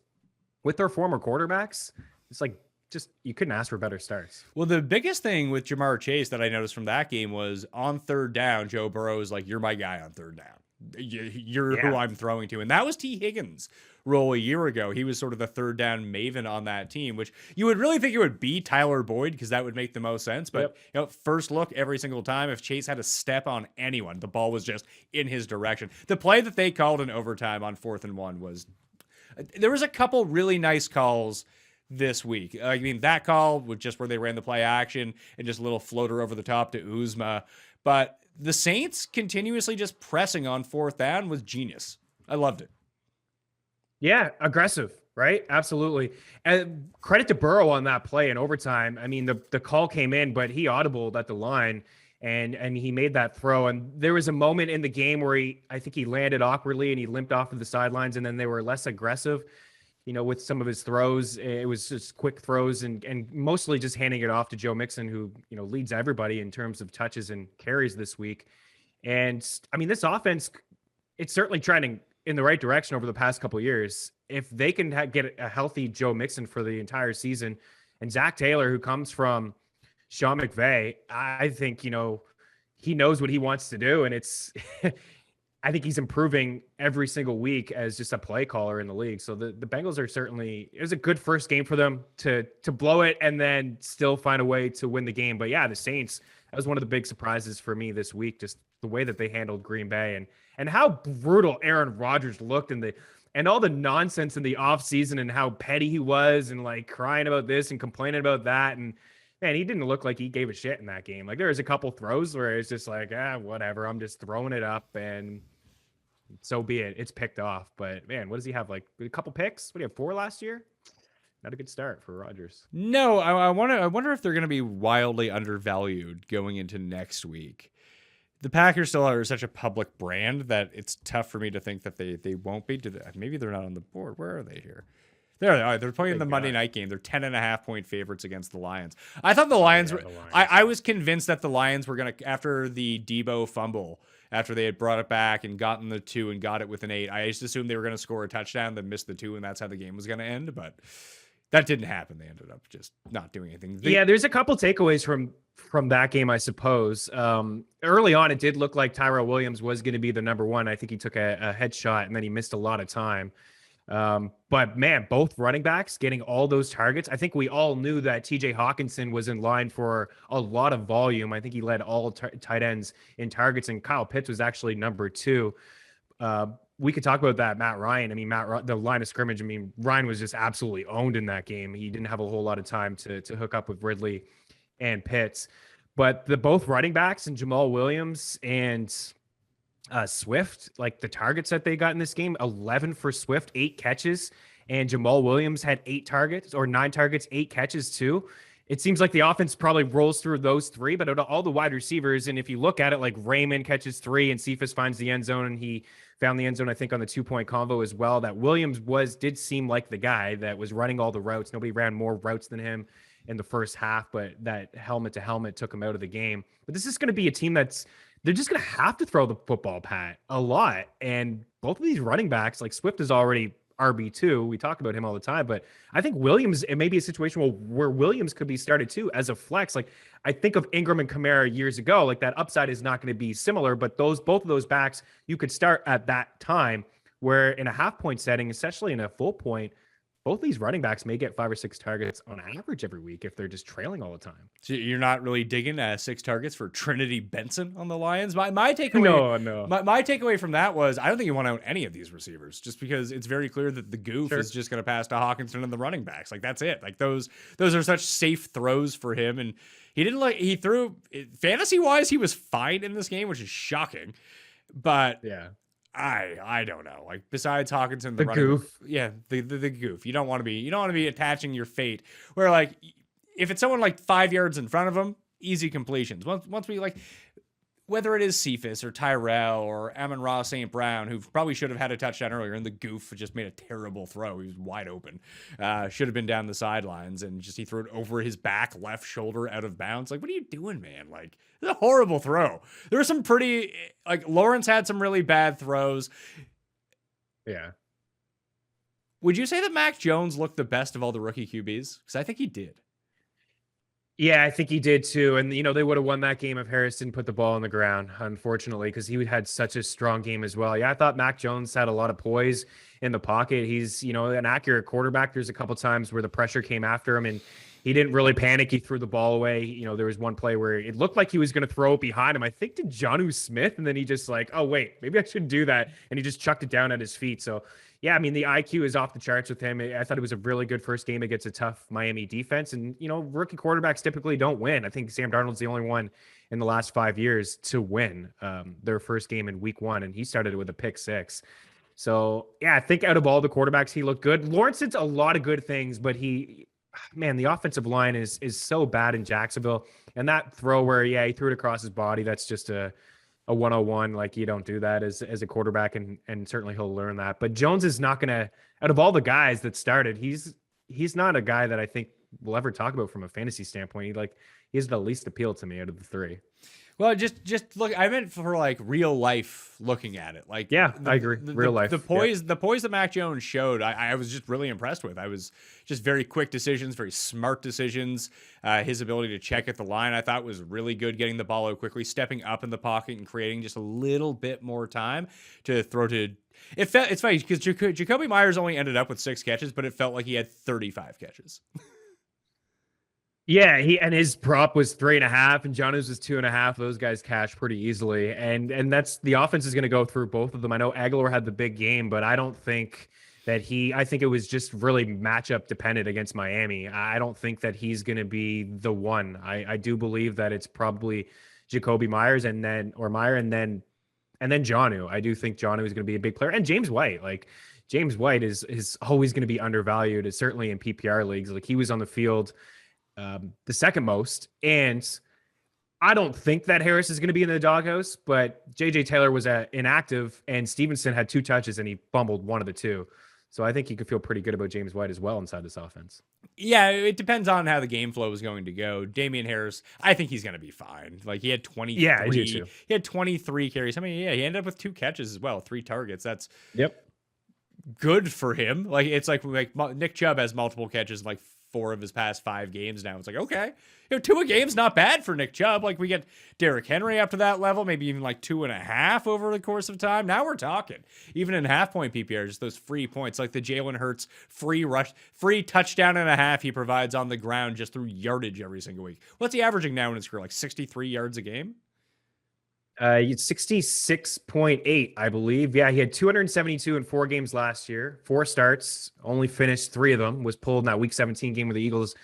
with their former quarterbacks, it's like, just you couldn't ask for better starts. Well, the biggest thing with Jamar Chase that I noticed from that game was on third down, Joe Burrow is like, you're my guy on third down. You're who I'm throwing to. And that was T. Higgins' role a year ago. He was sort of the third down maven on that team, which you would really think it would be Tyler Boyd because that would make the most sense. But first look every single time, if Chase had a step on anyone, the ball was just in his direction. The play that they called in overtime on 4th and 1 was, there was a couple really nice calls this week. I mean, that call was just where they ran the play action and just a little floater over the top to Uzma. But the Saints continuously just pressing on 4th down was genius. I loved it. Yeah, aggressive, right? Absolutely. And credit to Burrow on that play in overtime. I mean, the call came in, but he audibled at the line and he made that throw. And there was a moment in the game where I think he landed awkwardly and he limped off of the sidelines, and then they were less aggressive. With some of his throws. It was just quick throws and mostly just handing it off to Joe Mixon, who, leads everybody in terms of touches and carries this week. And I mean, this offense, it's certainly trending in the right direction over the past couple of years. If they can get a healthy Joe Mixon for the entire season, and Zach Taylor, who comes from Sean McVay, I think, he knows what he wants to do. And it's, I think he's improving every single week as just a play caller in the league. So the Bengals are certainly, it was a good first game for them to blow it and then still find a way to win the game. But yeah, the Saints, that was one of the big surprises for me this week, just the way that they handled Green Bay and how brutal Aaron Rodgers looked and all the nonsense in the offseason and how petty he was and like crying about this and complaining about that. And man, he didn't look like he gave a shit in that game. Like there was a couple throws where it's just like, whatever. I'm just throwing it up and so be it. It's picked off. But man, what does he have? Like a couple picks? What do you have, 4 last year? Not a good start for Rodgers. No, I wonder if they're going to be wildly undervalued going into next week. The Packers still are such a public brand that it's tough for me to think that they won't be. Maybe they're not on the board. Where are they here? There they are. They're playing in the Monday night game. They're 10.5-point favorites against the Lions. I thought the Lions were. I was convinced that the Lions were going to, after the Debo fumble, after they had brought it back and gotten the 2 and got it with an 8, I just assumed they were going to score a touchdown, then miss the 2, and that's how the game was going to end. But that didn't happen. They ended up just not doing anything. There's a couple takeaways from that game, I suppose. Early on, it did look like Tyrell Williams was going to be the number 1. I think he took a headshot and then he missed a lot of time. But man, both running backs getting all those targets. I think we all knew that TJ Hawkinson was in line for a lot of volume. I think he led all tight ends in targets, and Kyle Pitts was actually number 2. We could talk about that. Matt Ryan. I mean, the line of scrimmage. I mean, Ryan was just absolutely owned in that game. He didn't have a whole lot of time to hook up with Ridley and Pitts, but both running backs and Jamal Williams and Swift, like the targets that they got in this game, 11 for Swift, 8 catches, and Jamal Williams had 8 targets or 9 targets, 8 catches too. It seems like the offense probably rolls through those 3, but all the wide receivers, and if you look at it, like Raymond catches 3 and Cephas finds the end zone, and he found the end zone, I think, on the 2-point convo as well, that Williams did seem like the guy that was running all the routes. Nobody ran more routes than him in the first half, but that helmet to helmet took him out of the game. But this is going to be a team they're just going to have to throw the football, Pat, a lot. And both of these running backs, like Swift is already RB2. We talk about him all the time, but I think Williams, it may be a situation where Williams could be started too as a flex. Like I think of Ingram and Kamara years ago, like that upside is not going to be similar, but both of those backs you could start at that time, where in a half-point setting, especially in a full point, both these running backs may get 5 or 6 targets on average every week if they're just trailing all the time. So you're not really digging 6 targets for Trinity Benson on the Lions. My takeaway, No. My takeaway from that was I don't think you want to own any of these receivers, just because it's very clear that the goof is just going to pass to Hawkinson and the running backs. Like that's it. Like those are such safe throws for him, and he threw fantasy wise he was fine in this game, which is shocking. But Yeah. I don't know. Like besides Hawkinson, The running, goof. yeah, the goof. You don't want to be attaching your fate where like if it's someone like 5 yards in front of him, easy completions. Once we like whether it is Cephas or Tyrell or Amon-Ra St. Brown, who probably should have had a touchdown earlier, and the goof just made a terrible throw. He was wide open. Should have been down the sidelines, and just he threw it over his back, left shoulder, out of bounds. Like, what are you doing, man? Like, it's a horrible throw. There were some pretty, like, Lawrence had some really bad throws. Yeah. Would you say that Mac Jones looked the best of all the rookie QBs? Because I think he did. Yeah, I think he did too. And, they would have won that game if Harris didn't put the ball on the ground, unfortunately, because he had such a strong game as well. Yeah, I thought Mac Jones had a lot of poise in the pocket. He's, an accurate quarterback. There's a couple times where the pressure came after him and he didn't really panic. He threw the ball away. There was one play where it looked like he was going to throw it behind him, I think to Jonnu Smith. And then he just like, oh, wait, maybe I shouldn't do that. And he just chucked it down at his feet. So, yeah, I mean, the IQ is off the charts with him. I thought it was a really good first game against a tough Miami defense. And, rookie quarterbacks typically don't win. I think Sam Darnold's the only one in the last 5 years to win their first game in week 1. And he started it with a pick 6. So, yeah, I think out of all the quarterbacks, he looked good. Lawrence did a lot of good things, but the offensive line is so bad in Jacksonville. And that throw where, he threw it across his body, that's just a 101. Like, you don't do that as a quarterback, and certainly he'll learn that. But Jones is not going to, out of all the guys that started, he's not a guy that I think we'll ever talk about from a fantasy standpoint. He has the least appeal to me out of the 3. Well, just look. I meant for like real life looking at it. Like, yeah, I agree. Real life. The poise that Mac Jones showed, I was just really impressed with. I was just very quick decisions, very smart decisions. His ability to check at the line, I thought was really good. Getting the ball out quickly, stepping up in the pocket, and creating just a little bit more time to throw to. It's funny because Jacoby Myers only ended up with 6 catches, but it felt like he had 35 catches. Yeah, his prop was 3.5 and Jonnu's was 2.5. Those guys cash pretty easily. And that's the offense is going to go through both of them. I know Aguilar had the big game, but I don't think that I think it was just really matchup dependent against Miami. I don't think that he's going to be the one. I do believe that it's probably Jacoby Myers and then Jonnu. I do think Jonnu is going to be a big player. And James White, James White is always going to be undervalued, certainly in PPR leagues. Like, he was on the field the second most. And I don't think that Harris is going to be in the doghouse, but JJ Taylor was inactive and Stevenson had 2 touches and he fumbled one of the 2. So I think you could feel pretty good about James White as well inside this offense. Yeah, it depends on how the game flow is going to go. Damian Harris, I think he's going to be fine. Like, he had 23. Yeah, I do too. He had 23 carries. I mean, yeah, he ended up with 2 catches as well, 3 targets. That's good for him. Like, it's like Nick Chubb has multiple catches, like 4 of his past 5 games now. It's like, okay, 2 a game's not bad for Nick Chubb. Like, we get Derrick Henry up to that level, maybe even like 2.5 over the course of time. Now we're talking. Even in half-point PPR, just those free points, like the Jalen Hurts free touchdown and a half he provides on the ground just through yardage every single week. What's he averaging now in his career? Like 63 yards a game? It's 66.8, I believe. Yeah, he had 272 in 4 games last year. 4 starts, only finished 3 of them. Was pulled in that Week 17 game where the Eagles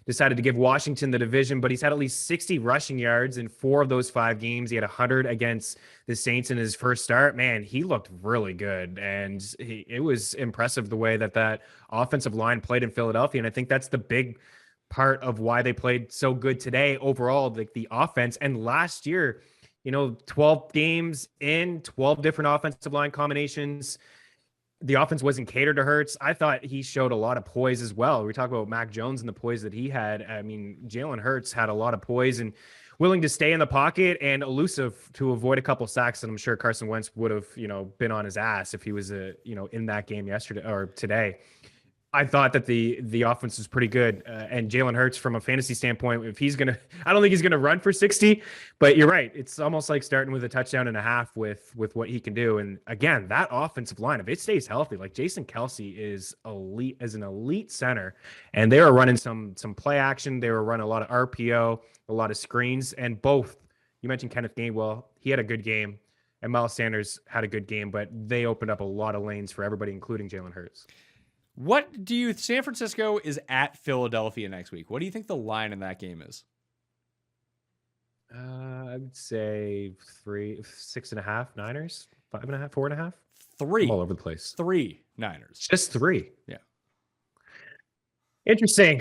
decided to give Washington the division. But he's had at least 60 rushing yards in 4 of those 5 games. He had 100 against the Saints in his first start. Man, he looked really good, and it was impressive the way that offensive line played in Philadelphia. And I think that's the big part of why they played so good today overall, the offense. And last year, 12 games in, 12 different offensive line combinations. The offense wasn't catered to Hurts. I thought he showed a lot of poise as well. We talk about Mac Jones and the poise that he had. I mean, Jalen Hurts had a lot of poise and willing to stay in the pocket and elusive to avoid a couple sacks. And I'm sure Carson Wentz would have, been on his ass if he was, in that game yesterday or today. I thought that the offense was pretty good, and Jalen Hurts, from a fantasy standpoint, if he's gonna, I don't think he's gonna run for 60, but you're right. It's almost like starting with a touchdown and a half with what he can do. And again, that offensive line, if it stays healthy, like Jason Kelsey is elite as an elite center, and they were running some play action. They were running a lot of RPO, a lot of screens, and both. You mentioned Kenneth Gainwell, he had a good game, and Miles Sanders had a good game, but they opened up a lot of lanes for everybody, including Jalen Hurts. What do you? San Francisco is at Philadelphia next week. What do you think the line in that game is? I would say 6.5 Niners, 5.5, 4.5. 3. I'm all over the place. 3 Niners. Just 3. Yeah. Interesting.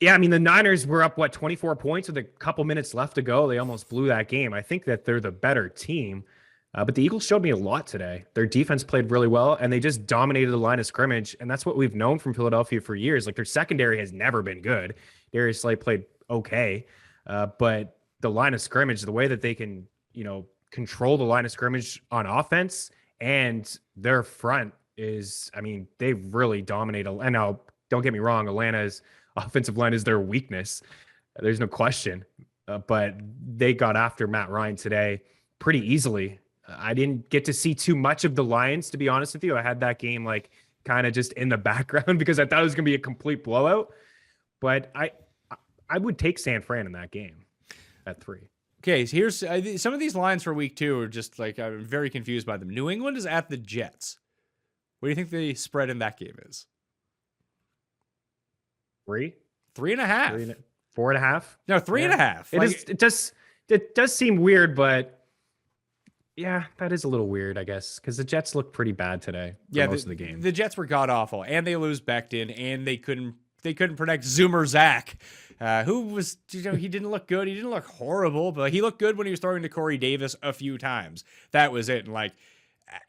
Yeah, I mean, the Niners were up, 24 points with a couple minutes left to go. They almost blew that game. I think that they're the better team. But the Eagles showed me a lot today. Their defense played really well, and they just dominated the line of scrimmage. And that's what we've known from Philadelphia for years. Like, their secondary has never been good. Darius Slay played okay. But the line of scrimmage, the way that they can, control the line of scrimmage on offense, and their front is, I mean, they really dominate. And now, don't get me wrong, Atlanta's offensive line is their weakness. There's no question. But they got after Matt Ryan today pretty easily. I didn't get to see too much of the Lions, to be honest with you. I had that game kind of just in the background because I thought it was going to be a complete blowout. But I would take San Fran in that game at 3. Okay, so here's some of these lines for week 2 are just I'm very confused by them. New England is at the Jets. What do you think the spread in that game is? 3? 3.5. 4.5? No, 3.5. It does seem weird, but yeah, that is a little weird, I guess, because the Jets looked pretty bad today for most of the game. The Jets were god awful, and they lose Becton, and they couldn't protect Zoomer Zach, who was, he didn't look good. He didn't look horrible, but he looked good when he was throwing to Corey Davis a few times. That was it. And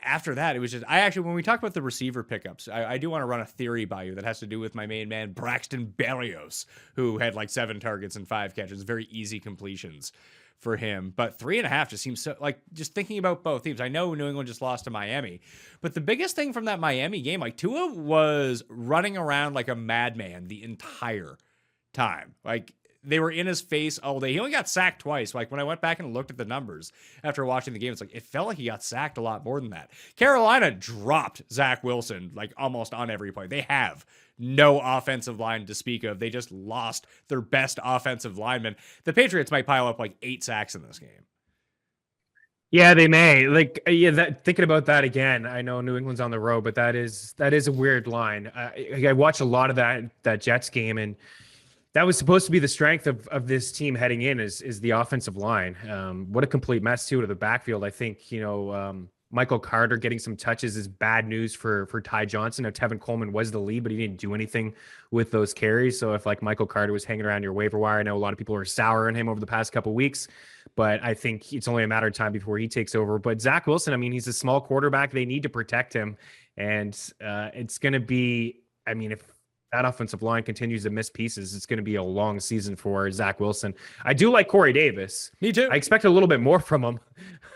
after that, it was just, when we talk about the receiver pickups, I do want to run a theory by you that has to do with my main man, Braxton Berrios, who had 7 targets and 5 catches, very easy completions for him. But 3.5 just seems so, just thinking about both teams. I know New England just lost to Miami, but the biggest thing from that Miami game, Tua was running around like a madman the entire time. They were in his face all day. He only got sacked twice. When I went back and looked at the numbers after watching the game, it's it felt like he got sacked a lot more than that. Carolina dropped Zach Wilson almost on every play. They have no offensive line to speak of. They just lost their best offensive lineman. The Patriots might pile up 8 sacks in this game. Yeah, they may. Thinking about that again, I know New England's on the road, but that is a weird line. I watched a lot of that Jets game, and that was supposed to be the strength of this team heading in is the offensive line. What a complete mess too to the backfield. I think, Michael Carter getting some touches is bad news for Ty Johnson. Now, Tevin Coleman was the lead, but he didn't do anything with those carries. So if Michael Carter was hanging around your waiver wire, I know a lot of people are sour on him over the past couple of weeks, but I think it's only a matter of time before he takes over. But Zach Wilson, I mean, he's a small quarterback. They need to protect him. And it's going to be, if that offensive line continues to miss pieces, it's going to be a long season for Zach Wilson. I do like Corey Davis. Me too. I expect a little bit more from him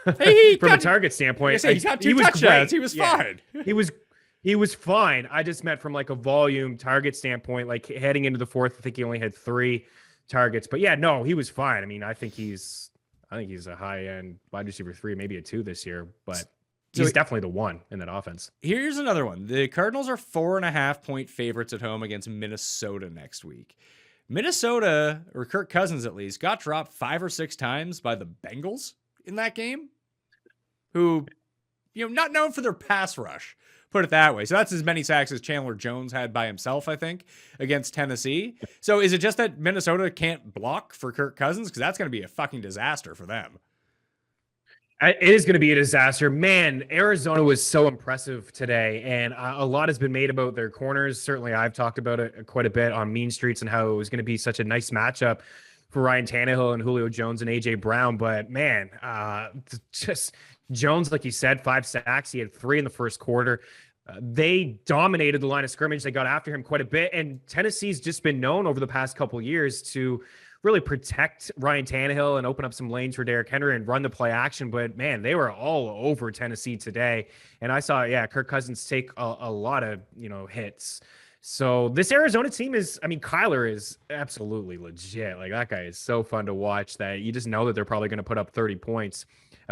from a target standpoint. He got 2 touchdowns. He was fine. He was fine. I just meant from a volume target standpoint, heading into the 4th, I think he only had 3 targets. But yeah, no, he was fine. I think he's a high-end wide receiver 3, maybe a 2 this year, but he's definitely the one in that offense. Here's another one. The Cardinals are 4.5-point favorites at home against Minnesota next week. Minnesota, or Kirk Cousins at least, got dropped 5 or 6 times by the Bengals in that game, who, not known for their pass rush, put it that way. So that's as many sacks as Chandler Jones had by himself, I think, against Tennessee. So is it just that Minnesota can't block for Kirk Cousins? Because that's going to be a fucking disaster for them. It is going to be a disaster. Man, Arizona was so impressive today, and a lot has been made about their corners. Certainly, I've talked about it quite a bit on Mean Streets and how it was going to be such a nice matchup for Ryan Tannehill and Julio Jones and A.J. Brown. But, man, just Jones, like you said, 5 sacks. He had 3 in the first quarter. They dominated the line of scrimmage. They got after him quite a bit, and Tennessee's just been known over the past couple of years to really protect Ryan Tannehill and open up some lanes for Derrick Henry and run the play action. But man, they were all over Tennessee today. And I saw, Kirk Cousins take a lot of, hits. So this Arizona team is, Kyler is absolutely legit. Like, that guy is so fun to watch that you just know that they're probably going to put up 30 points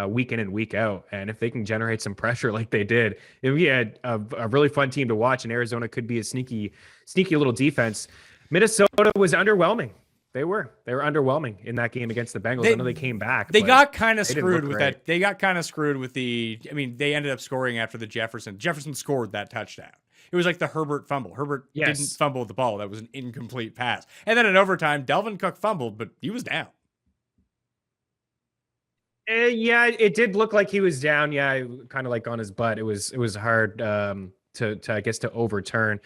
week in and week out. And if they can generate some pressure like they did, it would be a really fun team to watch. And Arizona could be a sneaky little defense. Minnesota was underwhelming. They were underwhelming in that game against the Bengals. I know they came back. They got kind of screwed with that. They got kind of screwed with they ended up scoring after the Jefferson scored that touchdown. It was like the Herbert fumble. Herbert didn't fumble the ball. That was an incomplete pass. And then in overtime, Delvin Cook fumbled, but he was down. It did look like he was down. Yeah, kind of like on his butt. It was hard to overturn.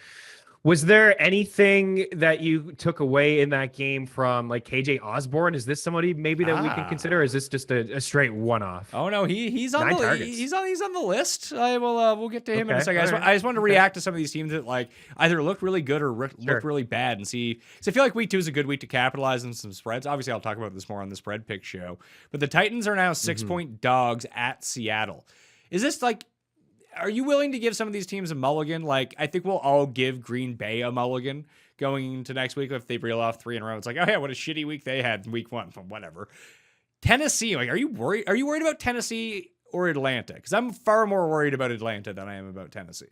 Was there anything that you took away in that game from like KJ Osborne? Is this somebody maybe that we can consider? Or is this just a straight one-off? Oh no, he's on he's on the list. We'll get to him in a second. I just wanted to react to some of these teams that like either looked really good or looked really bad and see. So I feel like week 2 is a good week to capitalize on some spreads. Obviously, I'll talk about this more on the spread pick show. But the Titans are now 6-point dogs at Seattle. Is this like? Are you willing to give some of these teams a mulligan? Like, I think we'll all give Green Bay a mulligan going into next week if they reel off 3 in a row. It's like, oh yeah, what a shitty week they had in week 1. Whatever. Tennessee, like, are you worried? Are you worried about Tennessee or Atlanta? Because I'm far more worried about Atlanta than I am about Tennessee.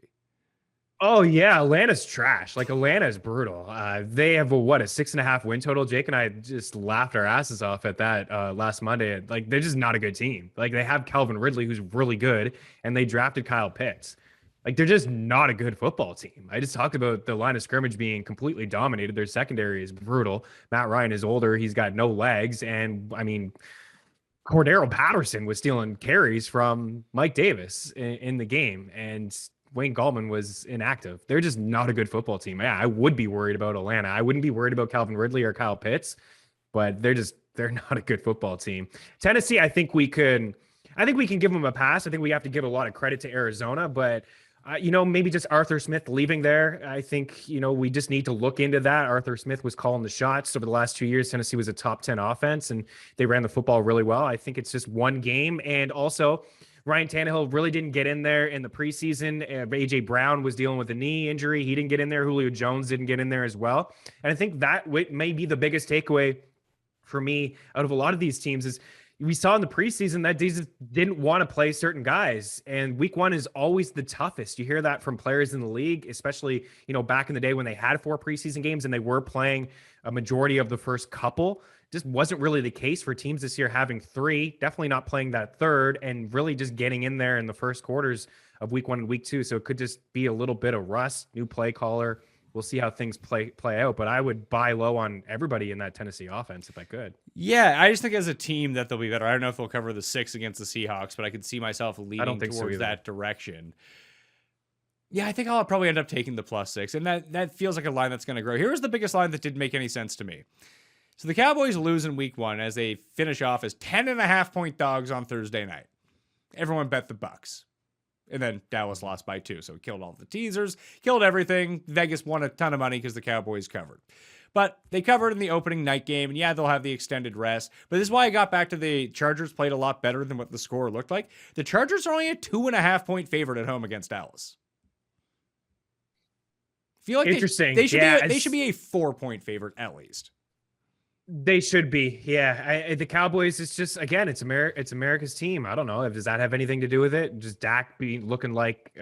Oh yeah, Atlanta's trash. Like, Atlanta is brutal. They have a 6.5 win total. Jake and I just laughed our asses off at that last Monday. Like, they're just not a good team. Like, they have Calvin Ridley, who's really good, and they drafted Kyle Pitts. Like, they're just not a good football team. I just talked about the line of scrimmage being completely dominated. Their secondary is brutal. Matt Ryan is older. He's got no legs. And Cordero Patterson was stealing carries from Mike Davis in the game. And Wayne Gallman was inactive. They're just not a good football team. Yeah, I would be worried about Atlanta. I wouldn't be worried about Calvin Ridley or Kyle Pitts, but they're not a good football team. Tennessee, I think we can give them a pass. I think we have to give a lot of credit to Arizona, but maybe just Arthur Smith leaving there. I think, we just need to look into that. Arthur Smith was calling the shots over the last 2 years. Tennessee was a top 10 offense and they ran the football really well. I think it's just one game. And also, Ryan Tannehill really didn't get in there in the preseason. A.J. Brown was dealing with a knee injury. He didn't get in there. Julio Jones didn't get in there as well. And I think that may be the biggest takeaway for me out of a lot of these teams is we saw in the preseason that these didn't want to play certain guys. And week 1 is always the toughest. You hear that from players in the league, especially, back in the day when they had 4 preseason games and they were playing a majority of the first couple. Just wasn't really the case for teams this year having 3, definitely not playing that third and really just getting in there in the first quarters of week 1 and week 2. So it could just be a little bit of rust, new play caller. We'll see how things play out, but I would buy low on everybody in that Tennessee offense if I could. Yeah, I just think as a team that they'll be better. I don't know if they'll cover the 6 against the Seahawks, but I could see myself leaning towards that direction. Yeah, I think I'll probably end up taking the +6, and that feels like a line that's going to grow. Here's the biggest line that didn't make any sense to me. So the Cowboys lose in week 1 as they finish off as 10.5-point dogs on Thursday night. Everyone bet the Bucks. And then Dallas lost by 2. So it killed all the teasers, killed everything. Vegas won a ton of money because the Cowboys covered. But they covered in the opening night game. And yeah, they'll have the extended rest. But this is why I got back to the Chargers played a lot better than what the score looked like. The Chargers are only a 2.5-point favorite at home against Dallas. I feel like interesting. They should be a 4-point favorite at least. They should be. Yeah. The Cowboys, it's just, again, it's America's team. I don't know. Does that have anything to do with it? Just Dak looking like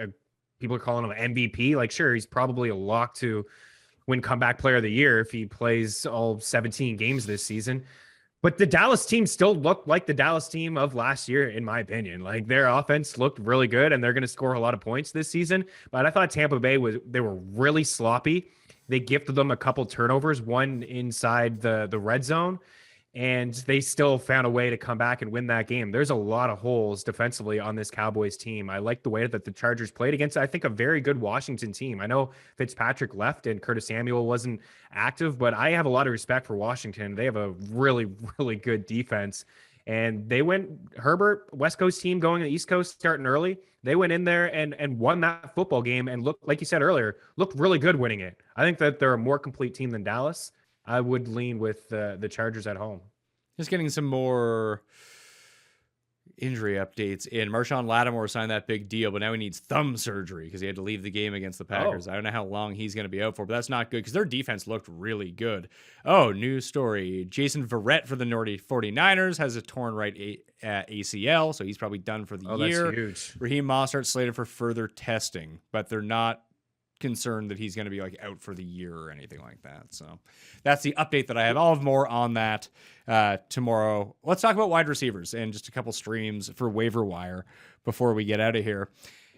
people are calling him MVP. Like, sure, he's probably a lock to win comeback player of the year if he plays all 17 games this season. But the Dallas team still looked like the Dallas team of last year, in my opinion. Like, their offense looked really good and they're going to score a lot of points this season. But I thought Tampa Bay they were really sloppy. They gifted them a couple turnovers, one inside the red zone, and they still found a way to come back and win that game. There's a lot of holes defensively on this Cowboys team. I like the way that the Chargers played against, I think, a very good Washington team. I know Fitzpatrick left and Curtis Samuel wasn't active, but I have a lot of respect for Washington. They have a really, really good defense. And they went, Herbert, West Coast team going to the East Coast starting early. They went in there and won that football game and looked, like you said earlier, looked really good winning it. I think that they're a more complete team than Dallas. I would lean with the Chargers at home. Just getting some more injury updates in. Marshawn Lattimore signed that big deal, but now he needs thumb surgery because he had to leave the game against the Packers. I don't know how long he's going to be out for, but that's not good because their defense looked really good. Oh, news story. Jason Verrett for the 49ers has a torn right ACL, so he's probably done for the year. That's huge. Raheem Mostert slated for further testing, but they're not concerned that he's going to be out for the year or anything like that. So that's the update that I have. I'll have more on that tomorrow. Let's talk about wide receivers and just a couple streams for Waiver Wire before we get out of here.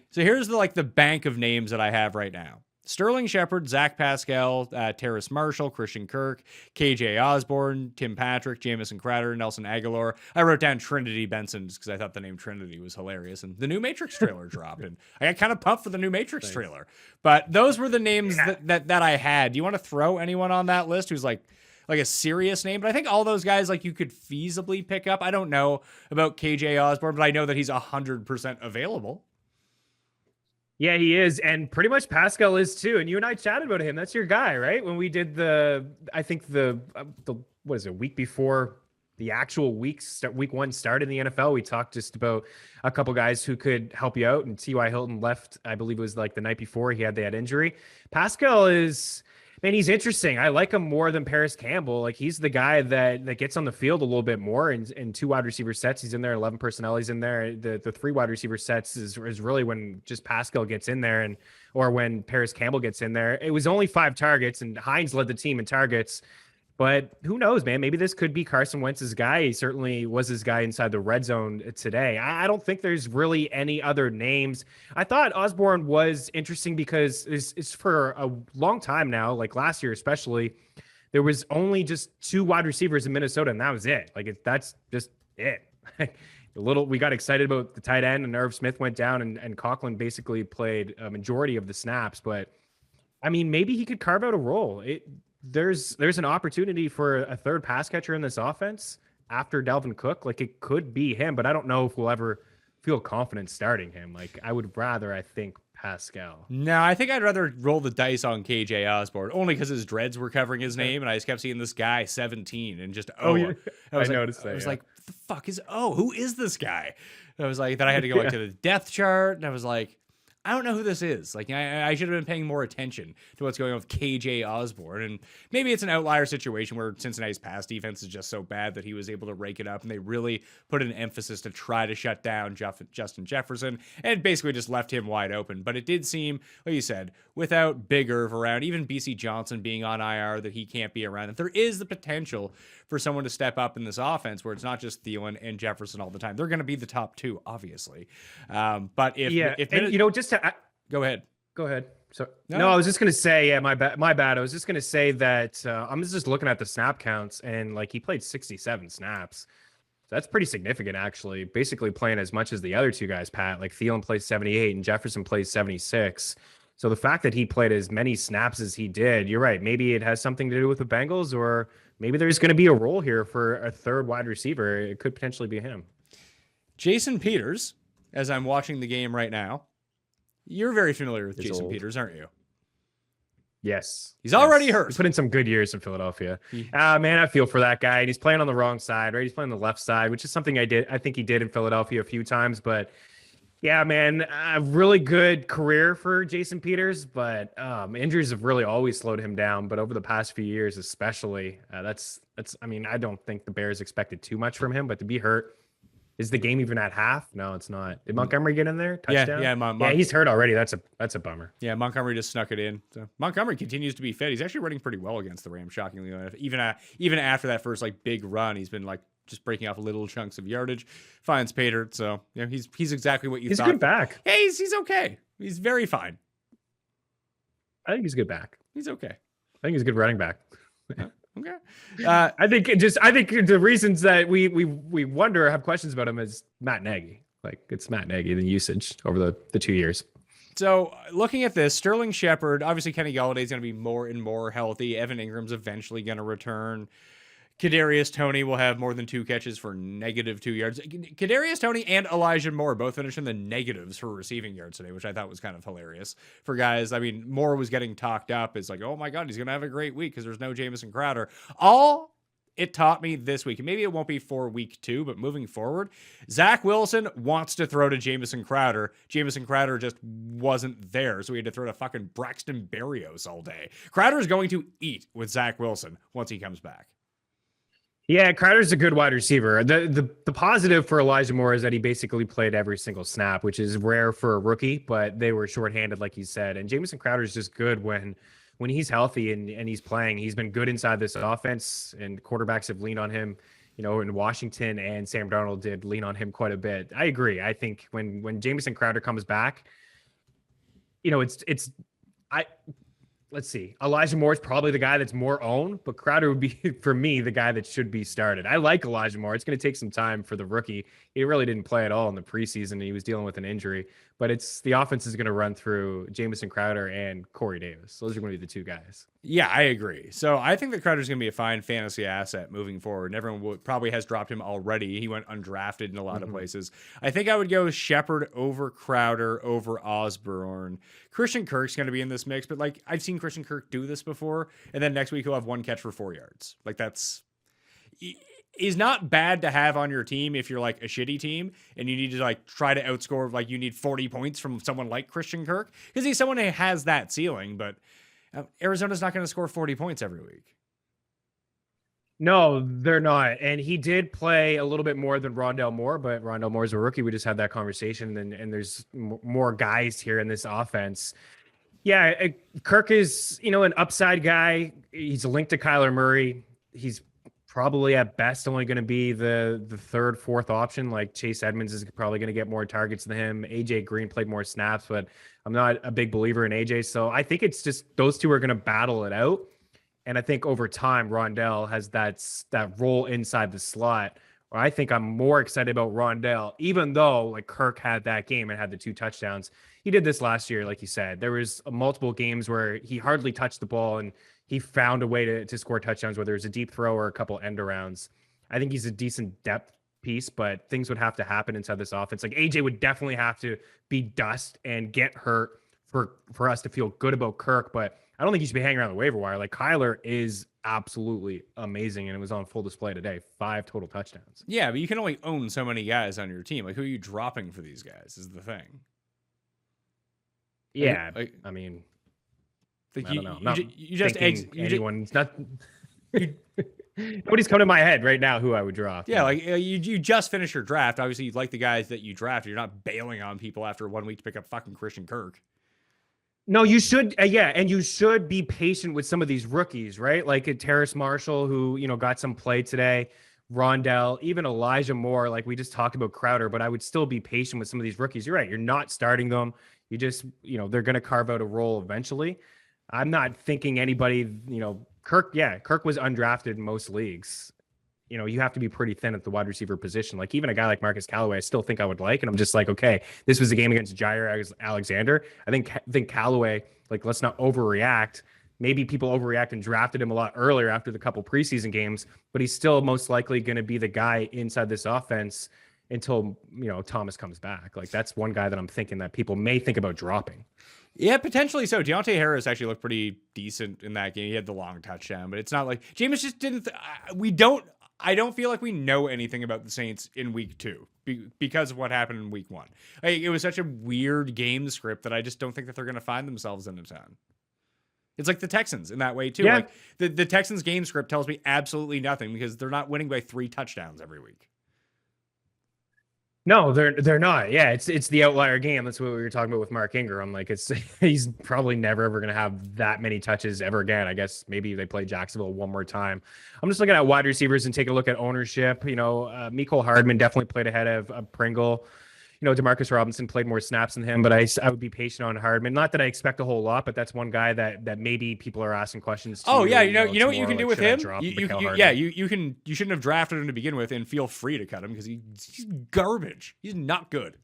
So here's the bank of names that I have right now. Sterling Shepard, Zach Pascal, Terrace Marshall, Christian Kirk, KJ Osborne, Tim Patrick, Jamison Crowder, Nelson Aguilar. I wrote down Trinity Benson just because I thought the name Trinity was hilarious. And the new Matrix trailer dropped. And I got kind of pumped for the new Matrix trailer. But those were the names that I had. Do you want to throw anyone on that list who's like a serious name? But I think all those guys you could feasibly pick up. I don't know about KJ Osborne, but I know that he's 100% available. Yeah, he is. And pretty much Pascal is too. And you and I chatted about him. That's your guy, right? When we did I think the what is it, week before the actual week one started in the NFL, we talked just about a couple guys who could help you out. And T.Y. Hilton left, I believe it was the night before he had that injury. Pascal is, man, he's interesting. I like him more than Paris Campbell. He's the guy that gets on the field a little bit more in two wide receiver sets. He's in there, 11 personnel. He's in there. The three wide receiver sets is really when just Pascal gets in there or when Paris Campbell gets in there. It was only 5 targets and Hines led the team in targets. But who knows, man? Maybe this could be Carson Wentz's guy. He certainly was his guy inside the red zone today. I don't think there's really any other names. I thought Osborne was interesting because it's for a long time now, last year especially, there was only just 2 wide receivers in Minnesota, and that was it. That's just it. We got excited about the tight end, and Irv Smith went down, and Coughlin basically played a majority of the snaps. But, I mean, maybe he could carve out a role. There's an opportunity for a third pass catcher in this offense after Dalvin Cook. It could be him, but I don't know if we'll ever feel confident starting him. I would rather, I think, Pascal. No, I think I'd rather roll the dice on KJ Osborne only because his dreads were covering his name, and I just kept seeing this guy 17 and just yeah. I noticed that. I was what the fuck is who is this guy? I was then I had to go to the depth chart, and I was I don't know who this is. I should have been paying more attention to what's going on with KJ Osborne. And maybe it's an outlier situation where Cincinnati's pass defense is just so bad that he was able to rake it up, and they really put an emphasis to try to shut down Justin Jefferson and basically just left him wide open. But it did seem, like you said, without Big Irv around, even BC Johnson being on IR, that he can't be around, that there is the potential for someone to step up in this offense where it's not just Thielen and Jefferson all the time. They're going to be the top 2, obviously. But go ahead. So no, I was just gonna say, my bad. I was just gonna say that I'm just looking at the snap counts, and he played 67 snaps. So that's pretty significant, actually. Basically playing as much as the other 2 guys, Pat. Thielen plays 78 and Jefferson plays 76. So the fact that he played as many snaps as he did, you're right. Maybe it has something to do with the Bengals, or maybe there's going to be a role here for a third wide receiver. It could potentially be him. Jason Peters, as I'm watching the game right now, you're very familiar with Jason Peters, aren't you? Yes. He's already hurt. He's put in some good years in Philadelphia. Man, I feel for that guy. And he's playing on the wrong side, right? He's playing the left side, which is something I think he did in Philadelphia a few times. But yeah, man, a really good career for Jason Peters, but injuries have really always slowed him down. But over the past few years, especially, that's. I mean, I don't think the Bears expected too much from him, but to be hurt. Is the game even at half? No, it's not. Did Montgomery get in there? Touchdown? Yeah, he's hurt already. That's a bummer. Yeah, Montgomery just snuck it in. So Montgomery continues to be fit. He's actually running pretty well against the Rams, shockingly enough. Even after that first big run, he's been just breaking off little chunks of yardage. Finds Pater, so he's exactly what you thought. He's good back. Yeah, he's okay. He's very fine. I think he's a good back. He's okay. I think he's a good running back. Okay. I think the reasons that we wonder, have questions about him is Matt Nagy. It's Matt Nagy, the usage over the 2 years. So looking at this, Sterling Shepard, obviously Kenny Galladay is going to be more and more healthy. Evan Ingram's eventually going to return. Kadarius Toney will have more than 2 catches for -2 yards. Kadarius Toney and Elijah Moore both finished in the negatives for receiving yards today, which I thought was kind of hilarious for guys. I mean, Moore was getting talked up. It's like, oh my God, he's going to have a great week because there's no Jamison Crowder. All it taught me this week, and maybe it won't be for week 2, but moving forward, Zach Wilson wants to throw to Jamison Crowder. Jamison Crowder just wasn't there, so he had to throw to fucking Braxton Berrios all day. Crowder is going to eat with Zach Wilson once he comes back. Yeah, Crowder's a good wide receiver. The positive for Elijah Moore is that he basically played every single snap, which is rare for a rookie, but they were shorthanded, like you said. And Jamison Crowder is just good when he's healthy and he's playing. He's been good inside this offense, and quarterbacks have leaned on him. You know, in Washington, and Sam Darnold did lean on him quite a bit. I agree. I think when Jamison Crowder comes back, you know, let's see. Elijah Moore is probably the guy that's more owned, but Crowder would be, for me, the guy that should be started. I like Elijah Moore. It's going to take some time for the rookie. He really didn't play at all in the preseason. He was dealing with an injury, but the offense is going to run through Jamison Crowder and Corey Davis. Those are going to be the 2 guys. Yeah, I agree. So I think that Crowder's going to be a fine fantasy asset moving forward. And everyone probably has dropped him already. He went undrafted in a lot of places. I think I would go Shepard over Crowder over Osborne. Christian Kirk's going to be in this mix, but like I've seen Christian Kirk do this before, and then next week he'll have 1 catch for 4 yards. Like that's is not bad to have on your team if you're like a shitty team and you need to like try to outscore, like you need 40 points from someone like Christian Kirk, because he's someone who has that ceiling, but Arizona's not going to score 40 points every week. No, they're not. And he did play a little bit more than Rondale Moore, but Rondale Moore's a rookie. We just had that conversation, and there's more guys here in this offense. Yeah, Kirk is, you know, an upside guy. He's linked to Kyler Murray. He's probably at best only going to be the 3rd, 4th option. Like Chase Edmonds is probably going to get more targets than him. AJ Green played more snaps, but I'm not a big believer in AJ. So I think it's just those 2 are going to battle it out. And I think over time, Rondale has that role inside the slot. Where I think I'm more excited about Rondale, even though like Kirk had that game and had the 2 touchdowns. He did this last year, like you said. There was multiple games where he hardly touched the ball, and he found a way to score touchdowns, whether it was a deep throw or a couple end arounds. I think he's a decent depth piece, but things would have to happen inside this offense. Like AJ would definitely have to be dust and get hurt for us to feel good about Kirk, but I don't think he should be hanging around the waiver wire. Like Kyler is absolutely amazing, and it was on full display today. 5 total touchdowns. Yeah, but you can only own so many guys on your team. Like, who are you dropping for these guys is the thing. Yeah, like, I mean, like I don't know. You just anyone's not. Nobody's coming to my head right now who I would draft. Yeah, like you just finished your draft. Obviously, you'd like the guys that you drafted. You're not bailing on people after 1 week to pick up fucking Christian Kirk. No, you should. And you should be patient with some of these rookies, right? Like a Terrace Marshall, who, you know, got some play today. Rondale, even Elijah Moore. Like we just talked about Crowder, but I would still be patient with some of these rookies. You're right. You're not starting them. You just, you know, they're going to carve out a role eventually. I'm not thinking anybody, you know, Kirk was undrafted in most leagues. You know, you have to be pretty thin at the wide receiver position. Like even a guy like Marcus Callaway, I still think I would like. And I'm just like, okay, this was a game against Jair Alexander. I think Callaway, like, let's not overreact. Maybe people overreact and drafted him a lot earlier after the couple preseason games, but he's still most likely going to be the guy inside this offense until, you know, Thomas comes back. Like that's one guy that I'm thinking that people may think about dropping. Yeah, potentially so. Deontay Harris actually looked pretty decent in that game. He had the long touchdown, but it's not like Jameis just didn't. I don't feel like we know anything about the Saints in week 2 because of what happened in week 1. Like, it was such a weird game script that I just don't think that they're going to find themselves in a ton. It's like the Texans in that way too. Yeah. Like the Texans game script tells me absolutely nothing because they're not winning by 3 touchdowns every week. No, they're not. Yeah, it's the outlier game. That's what we were talking about with Mark Ingram. Like he's probably never ever going to have that many touches ever again. I guess maybe they play Jacksonville one more time. I'm just looking at wide receivers and take a look at ownership. You know, Mecole Hardman definitely played ahead of Pringle. You know, Demarcus Robinson played more snaps than him, but I would be patient on Hardman. Not that I expect a whole lot, but that's one guy that maybe people are asking questions to. Oh yeah, you know what you can do with him? You shouldn't have drafted him to begin with, and feel free to cut him because he's garbage. He's not good.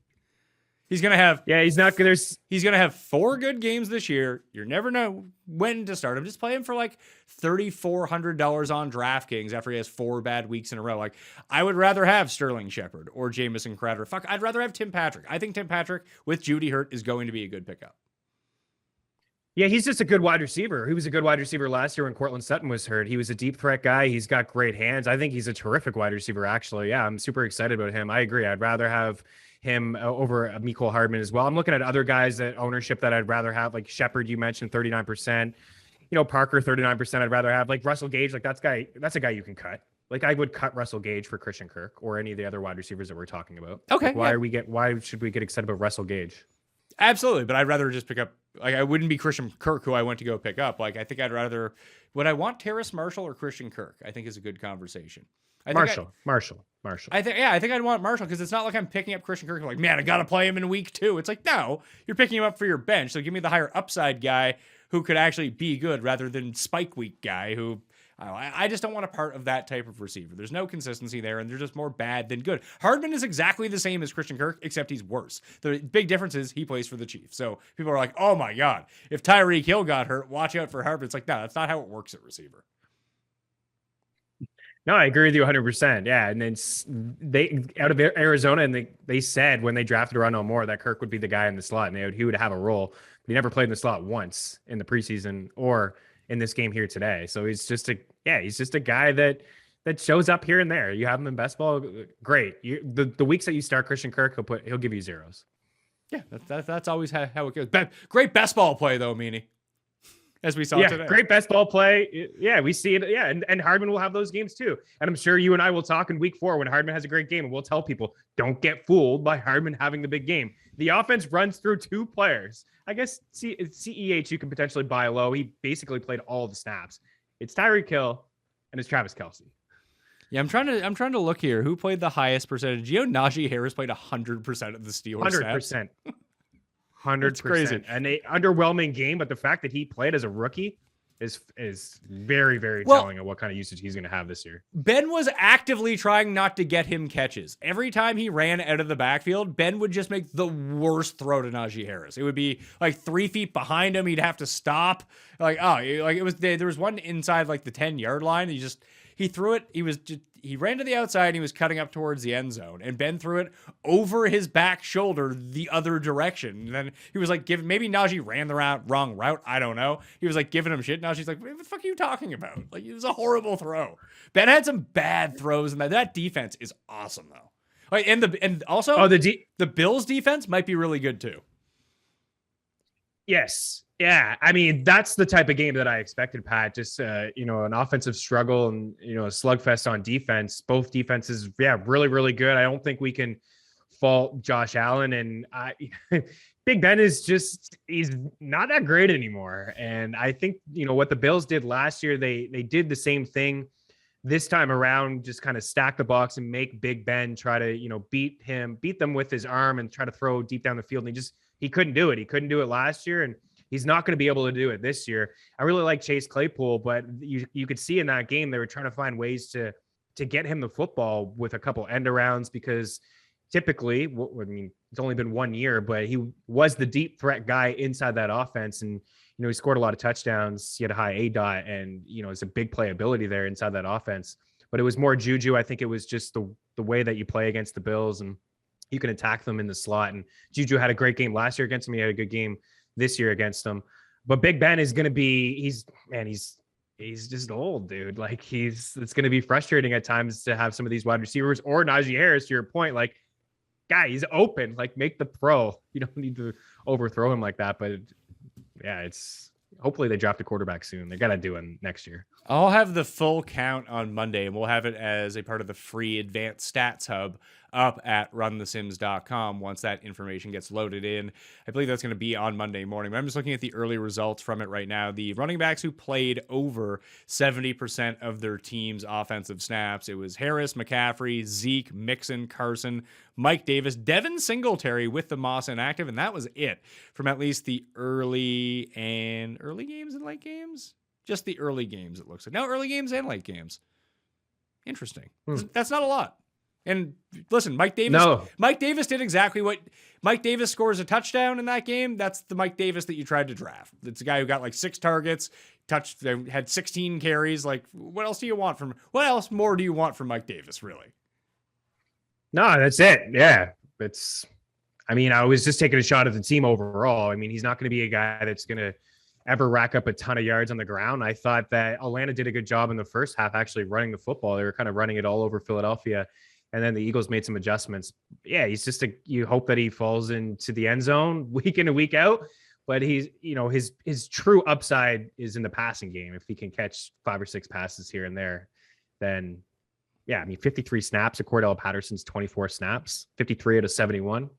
He's gonna have he's not gonna. he's gonna have 4 good games this year. You never know when to start him. Just play him for like $3,400 on DraftKings after he has 4 bad weeks in a row. Like, I would rather have Sterling Shepard or Jamison Crowder. Fuck, I'd rather have Tim Patrick. I think Tim Patrick with Judy hurt is going to be a good pickup. Yeah, he's just a good wide receiver. He was a good wide receiver last year when Cortland Sutton was hurt. He was a deep threat guy. He's got great hands. I think he's a terrific wide receiver, actually. Yeah, I'm super excited about him. I agree. I'd rather have him over Mecole Hardman as well. I'm looking at other guys that ownership that I'd rather have, like Shepard, you mentioned 39%. Parker, 39%. I'd rather have like Russell Gage. Like that's a guy you can cut. Like I would cut Russell Gage for Christian Kirk or any of the other wide receivers that we're talking about. Okay. Like, why should we get excited about Russell Gage? Absolutely, but I'd rather just pick up. Like, I wouldn't be Christian Kirk who I went to go pick up. Like, I think I'd rather. Would I want Terrace Marshall or Christian Kirk? I think is a good conversation. Marshall. I think I'd want Marshall because it's not like I'm picking up Christian Kirk. Like, man, I got to play him in week 2. It's like, no, you're picking him up for your bench. So give me the higher upside guy who could actually be good rather than spike week guy who. I just don't want a part of that type of receiver. There's no consistency there, and they're just more bad than good. Hardman is exactly the same as Christian Kirk, except he's worse. The big difference is he plays for the Chiefs. So people are like, oh my God, if Tyreek Hill got hurt, watch out for Hardman. It's like, no, that's not how it works at receiver. No, I agree with you 100%. Yeah, and then they out of Arizona, and they said when they drafted Rondale Moore that Kirk would be the guy in the slot, and he would have a role. But he never played in the slot once in the preseason or in this game here today. So he's just a guy that shows up here and there. You have him in best ball, great. The weeks that you start Christian Kirk, he'll give you zeros. Yeah, that's always how it goes. Great best ball play though, Meaney. As we saw today. Great best ball play. Yeah, we see it. Yeah, and Hardman will have those games too. And I'm sure you and I will talk in week 4 when Hardman has a great game, and we'll tell people, don't get fooled by Hardman having the big game. The offense runs through 2 players. I guess CEH you can potentially buy low. He basically played all the snaps. It's Tyreek Hill and it's Travis Kelce. Yeah, I'm trying to look here. Who played the highest percentage? Najee Harris played 100% of the Steelers 100%. snaps. 100%. That's crazy. An underwhelming game, but the fact that he played as a rookie is very, very telling of what kind of usage he's going to have this year. Ben was actively trying not to get him catches. Every time he ran out of the backfield, Ben would just make the worst throw to Najee Harris. It would be like 3 feet behind him. He'd have to stop. There was one inside like the 10-yard line. He threw it. He ran to the outside and he was cutting up towards the end zone. And Ben threw it over his back shoulder the other direction. And then he was like, maybe Najee ran the wrong route. I don't know. He was like giving him shit. Najee's like, what the fuck are you talking about? Like, it was a horrible throw. Ben had some bad throws, and that defense is awesome though. Like, and also the Bills defense might be really good too. Yes. Yeah. I mean, that's the type of game that I expected, Pat. Just, an offensive struggle and, a slugfest on defense. Both defenses, really, really good. I don't think we can fault Josh Allen. And Big Ben he's not that great anymore. And I think, what the Bills did last year, they did the same thing this time around, just kind of stack the box and make Big Ben try to, beat them with his arm and try to throw deep down the field. And he couldn't do it. He couldn't do it last year. And he's not going to be able to do it this year. I really like Chase Claypool, but you could see in that game, they were trying to find ways to get him the football with a couple end arounds, because typically, it's only been 1 year, but he was the deep threat guy inside that offense. And, he scored a lot of touchdowns. He had a high ADOT and, it's a big playability there inside that offense, but it was more Juju. I think it was just the way that you play against the Bills and you can attack them in the slot. And Juju had a great game last year against him. He had a good game this year against them. But Big Ben is going to be, he's just old, dude. Like it's going to be frustrating at times to have some of these wide receivers or Najee Harris, to your point, like, guy, he's open, like make the throw. You don't need to overthrow him like that. But hopefully they draft a quarterback soon. They got to do it next year. I'll have the full count on Monday, and we'll have it as a part of the free advanced stats hub up at runthesims.com once that information gets loaded in. I believe that's going to be on Monday morning, but I'm just looking at the early results from it right now. The running backs who played over 70% of their team's offensive snaps, it was Harris, McCaffrey, Zeke, Mixon, Carson, Mike Davis, Devin Singletary with the Moss inactive, and that was it from at least the early games and late games. Just the early games, it looks like. No, early games and late games. Interesting. That's not a lot. And listen, Mike Davis did exactly what Mike Davis scores a touchdown in that game. That's the Mike Davis that you tried to draft. It's a guy who got like 6 targets, had 16 carries. Like, what else more do you want from Mike Davis, really? No, that's it. Yeah. I was just taking a shot at the team overall. I mean, he's not going to be a guy that's going to ever rack up a ton of yards on the ground. I thought that Atlanta did a good job in the first half actually running the football. They were kind of running it all over Philadelphia. And then the Eagles made some adjustments. Yeah, he's just you hope that he falls into the end zone week in and week out. But he's, his true upside is in the passing game. If he can catch 5 or 6 passes here and there, then yeah, 53 snaps. Cordell Patterson's 24 snaps, 53 out of 71.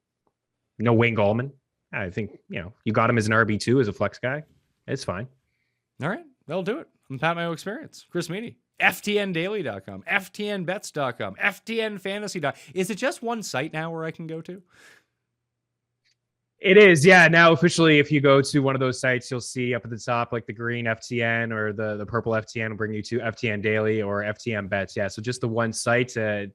No Wayne Gallman. I think, you got him as an RB2 as a flex guy. It's fine. All right, that'll do it. I'm Pat Mayo Experience. Chris Meaney. FTNdaily.com, FTNbets.com, FTNfantasy.com. Is it just one site now where I can go to? It is, yeah. Now officially, if you go to one of those sites, you'll see up at the top like the green FTN or the purple FTN will bring you to FTN Daily or FTN Bets. Yeah, so just the one site. I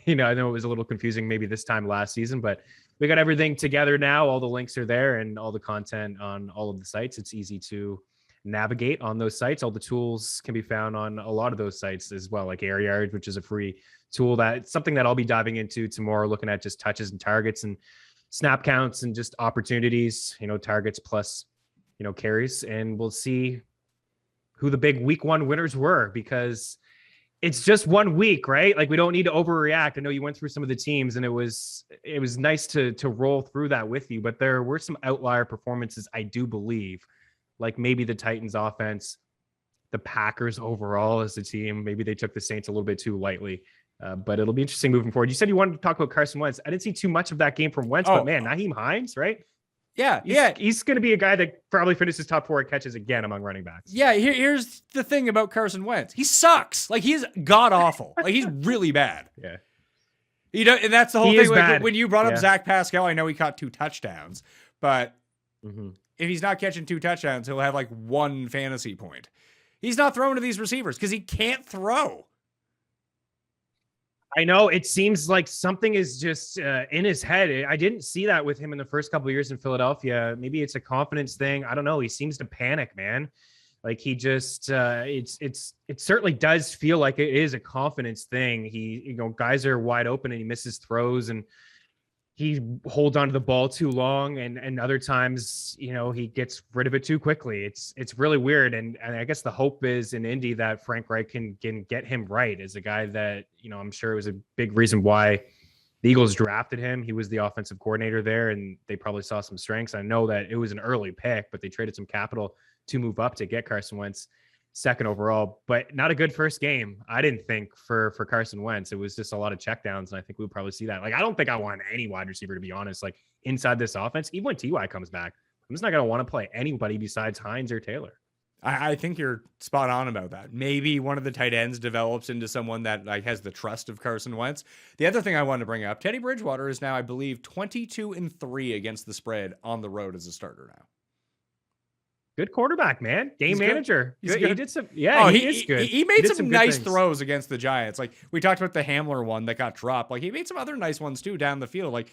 know it was a little confusing maybe this time last season, but we got everything together now. All the links are there and all the content on all of the sites. It's easy to navigate on those sites. All the tools can be found on a lot of those sites as well, like Air Yards, which is a free tool. That's something that I'll be diving into tomorrow, looking at just touches and targets and snap counts and just opportunities, targets plus, carries. And we'll see who the big week 1 winners were, because it's just 1 week, right? Like, we don't need to overreact. I know you went through some of the teams and it was nice to roll through that with you, but there were some outlier performances, I do believe, like maybe the Titans offense, the Packers overall as a team. Maybe they took the Saints a little bit too lightly. But it'll be interesting moving forward. You said you wanted to talk about Carson Wentz. I didn't see too much of that game from Wentz, but man, Nyheim Hines, right? Yeah, He's going to be a guy that probably finishes top 4 catches again among running backs. Yeah, here's the thing about Carson Wentz. He sucks. Like, he's god-awful. Like, he's really bad. Yeah. And that's the whole He thing. is Like, bad. when you brought up Zach Pascal, I know he caught 2 touchdowns, but Mm-hmm. if he's not catching 2 touchdowns, he'll have like 1 fantasy point. He's not throwing to these receivers because he can't throw. I know it seems like something is just in his head. I didn't see that with him in the first couple of years in Philadelphia. Maybe it's a confidence thing. I don't know. He seems to panic, man. Like, he just it certainly does feel like it is a confidence thing. He, guys are wide open and he misses throws and he holds onto the ball too long, and other times, he gets rid of it too quickly. It's really weird. And I guess the hope is in Indy that Frank Reich can get him right as a guy that, I'm sure it was a big reason why the Eagles drafted him. He was the offensive coordinator there, and they probably saw some strengths. I know that it was an early pick, but they traded some capital to move up to get Carson Wentz 2nd overall, but not a good first game, I didn't think, for Carson Wentz. It was just a lot of checkdowns, and I think we'll probably see that. Like, I don't think I want any wide receiver, to be honest, like inside this offense. Even when T.Y. comes back, I'm just not going to want to play anybody besides Hines or Taylor. I think you're spot on about that. Maybe one of the tight ends develops into someone that like has the trust of Carson Wentz. The other thing I wanted to bring up, Teddy Bridgewater is now, I believe, 22-3 against the spread on the road as a starter now. Good quarterback, man. Game manager. He's good. He did some. Yeah, he is good. He made some nice things. throws against the Giants. Like, we talked about the Hamler one that got dropped. Like, he made some other nice ones too down the field. Like,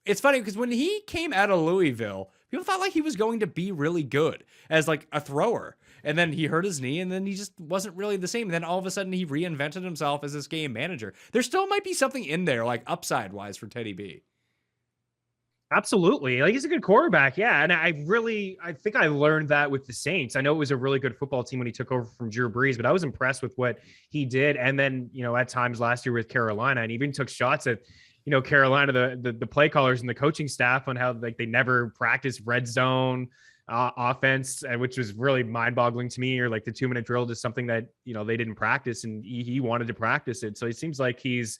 it's funny because when he came out of Louisville, people thought like he was going to be really good as like a thrower. And then he hurt his knee, and then he just wasn't really the same. And then all of a sudden he reinvented himself as this game manager. There still might be something in there, like upside wise, for Teddy B. Absolutely. Like, he's a good quarterback. Yeah. And I think I learned that with the Saints. I know it was a really good football team when he took over from Drew Brees, but I was impressed with what he did. And then, at times last year with Carolina, and even took shots at, Carolina, the play callers and the coaching staff on how like they never practiced red zone offense, which was really mind boggling to me, or like the 2-minute drill, just something that, they didn't practice, and he wanted to practice it. So it seems like he's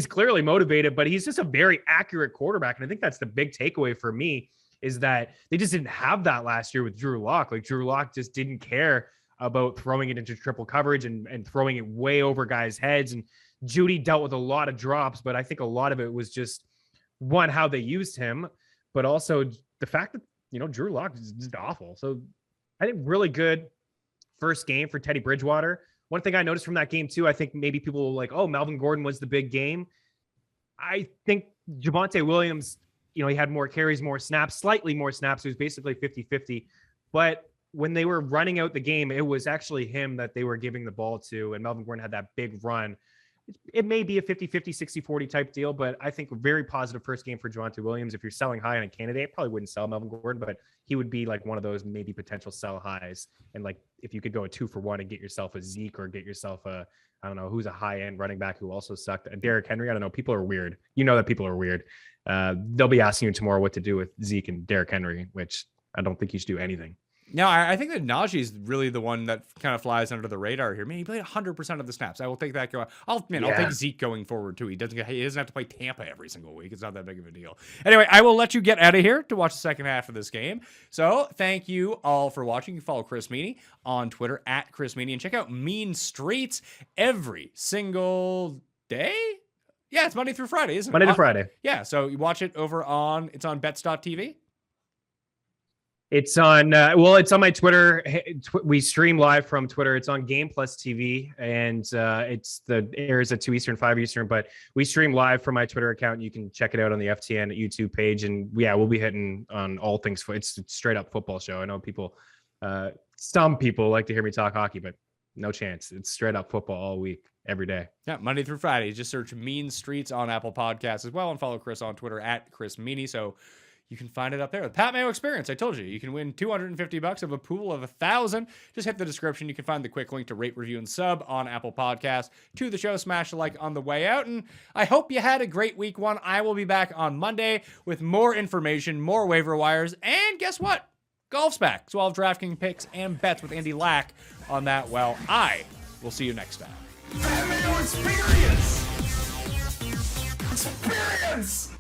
clearly motivated, but he's just a very accurate quarterback. And I think that's the big takeaway for me, is that they just didn't have that last year with Drew Lock. Like, Drew Lock just didn't care about throwing it into triple coverage and throwing it way over guys' heads. And Judy dealt with a lot of drops, but I think a lot of it was just, one, how they used him, but also the fact that, Drew Lock is just awful. So I think really good first game for Teddy Bridgewater. one thing I noticed from that game too, I think maybe people were like, oh, Melvin Gordon was the big game. I think Javonte Williams, he had more carries, more snaps, slightly more snaps. It was basically 50-50. But when they were running out the game, it was actually him that they were giving the ball to. And Melvin Gordon had that big run. It may be a 50-50, 60-40 type deal, but I think a very positive first game for Javonte Williams. If you're selling high on a candidate, I probably wouldn't sell Melvin Gordon, but he would be like one of those maybe potential sell highs. And like if you could go a 2-for-1 and get yourself a Zeke or get yourself a, I don't know, who's a high-end running back who also sucked. Derrick Henry, I don't know. People are weird. You know that people are weird. They'll be asking you tomorrow what to do with Zeke and Derrick Henry, which I don't think you should do anything. No, I think that Najee is really the one that kind of flies under the radar here. Man, he played 100% of the snaps. I will take that. I'll take Zeke going forward too. He doesn't have to play Tampa every single week. It's not that big of a deal. Anyway, I will let you get out of here to watch the second half of this game. So thank you all for watching. You can follow Chris Meaney on Twitter at Chris Meaney and check out Mean Streets every single day. Yeah, it's Monday through Friday, isn't it? Monday to Friday. Yeah, so you watch it it's on bets.tv. It's on, it's on my Twitter. We stream live from Twitter. It's on Game Plus TV, and it airs at 2 Eastern, 5 Eastern, but we stream live from my Twitter account. You can check it out on the FTN YouTube page, and yeah, we'll be hitting on all things. It's a straight up football show. I know some people like to hear me talk hockey, but no chance. It's straight up football all week, every day. Yeah, Monday through Friday. Just search Mean Streets on Apple Podcasts as well, and follow Chris on Twitter at Chris Meaney. So you can find it up there. The Pat Mayo Experience, I told you. You can win $250 of a pool of 1,000. Just hit the description. You can find the quick link to rate, review, and sub on Apple Podcasts to the show. Smash a like on the way out. And I hope you had a great week one. I will be back on Monday with more information, more waiver wires, and guess what? Golf's back. So I'll have DraftKings picks and bets with Andy Lack on that. Well, I will see you next time. Pat Mayo Experience! Experience!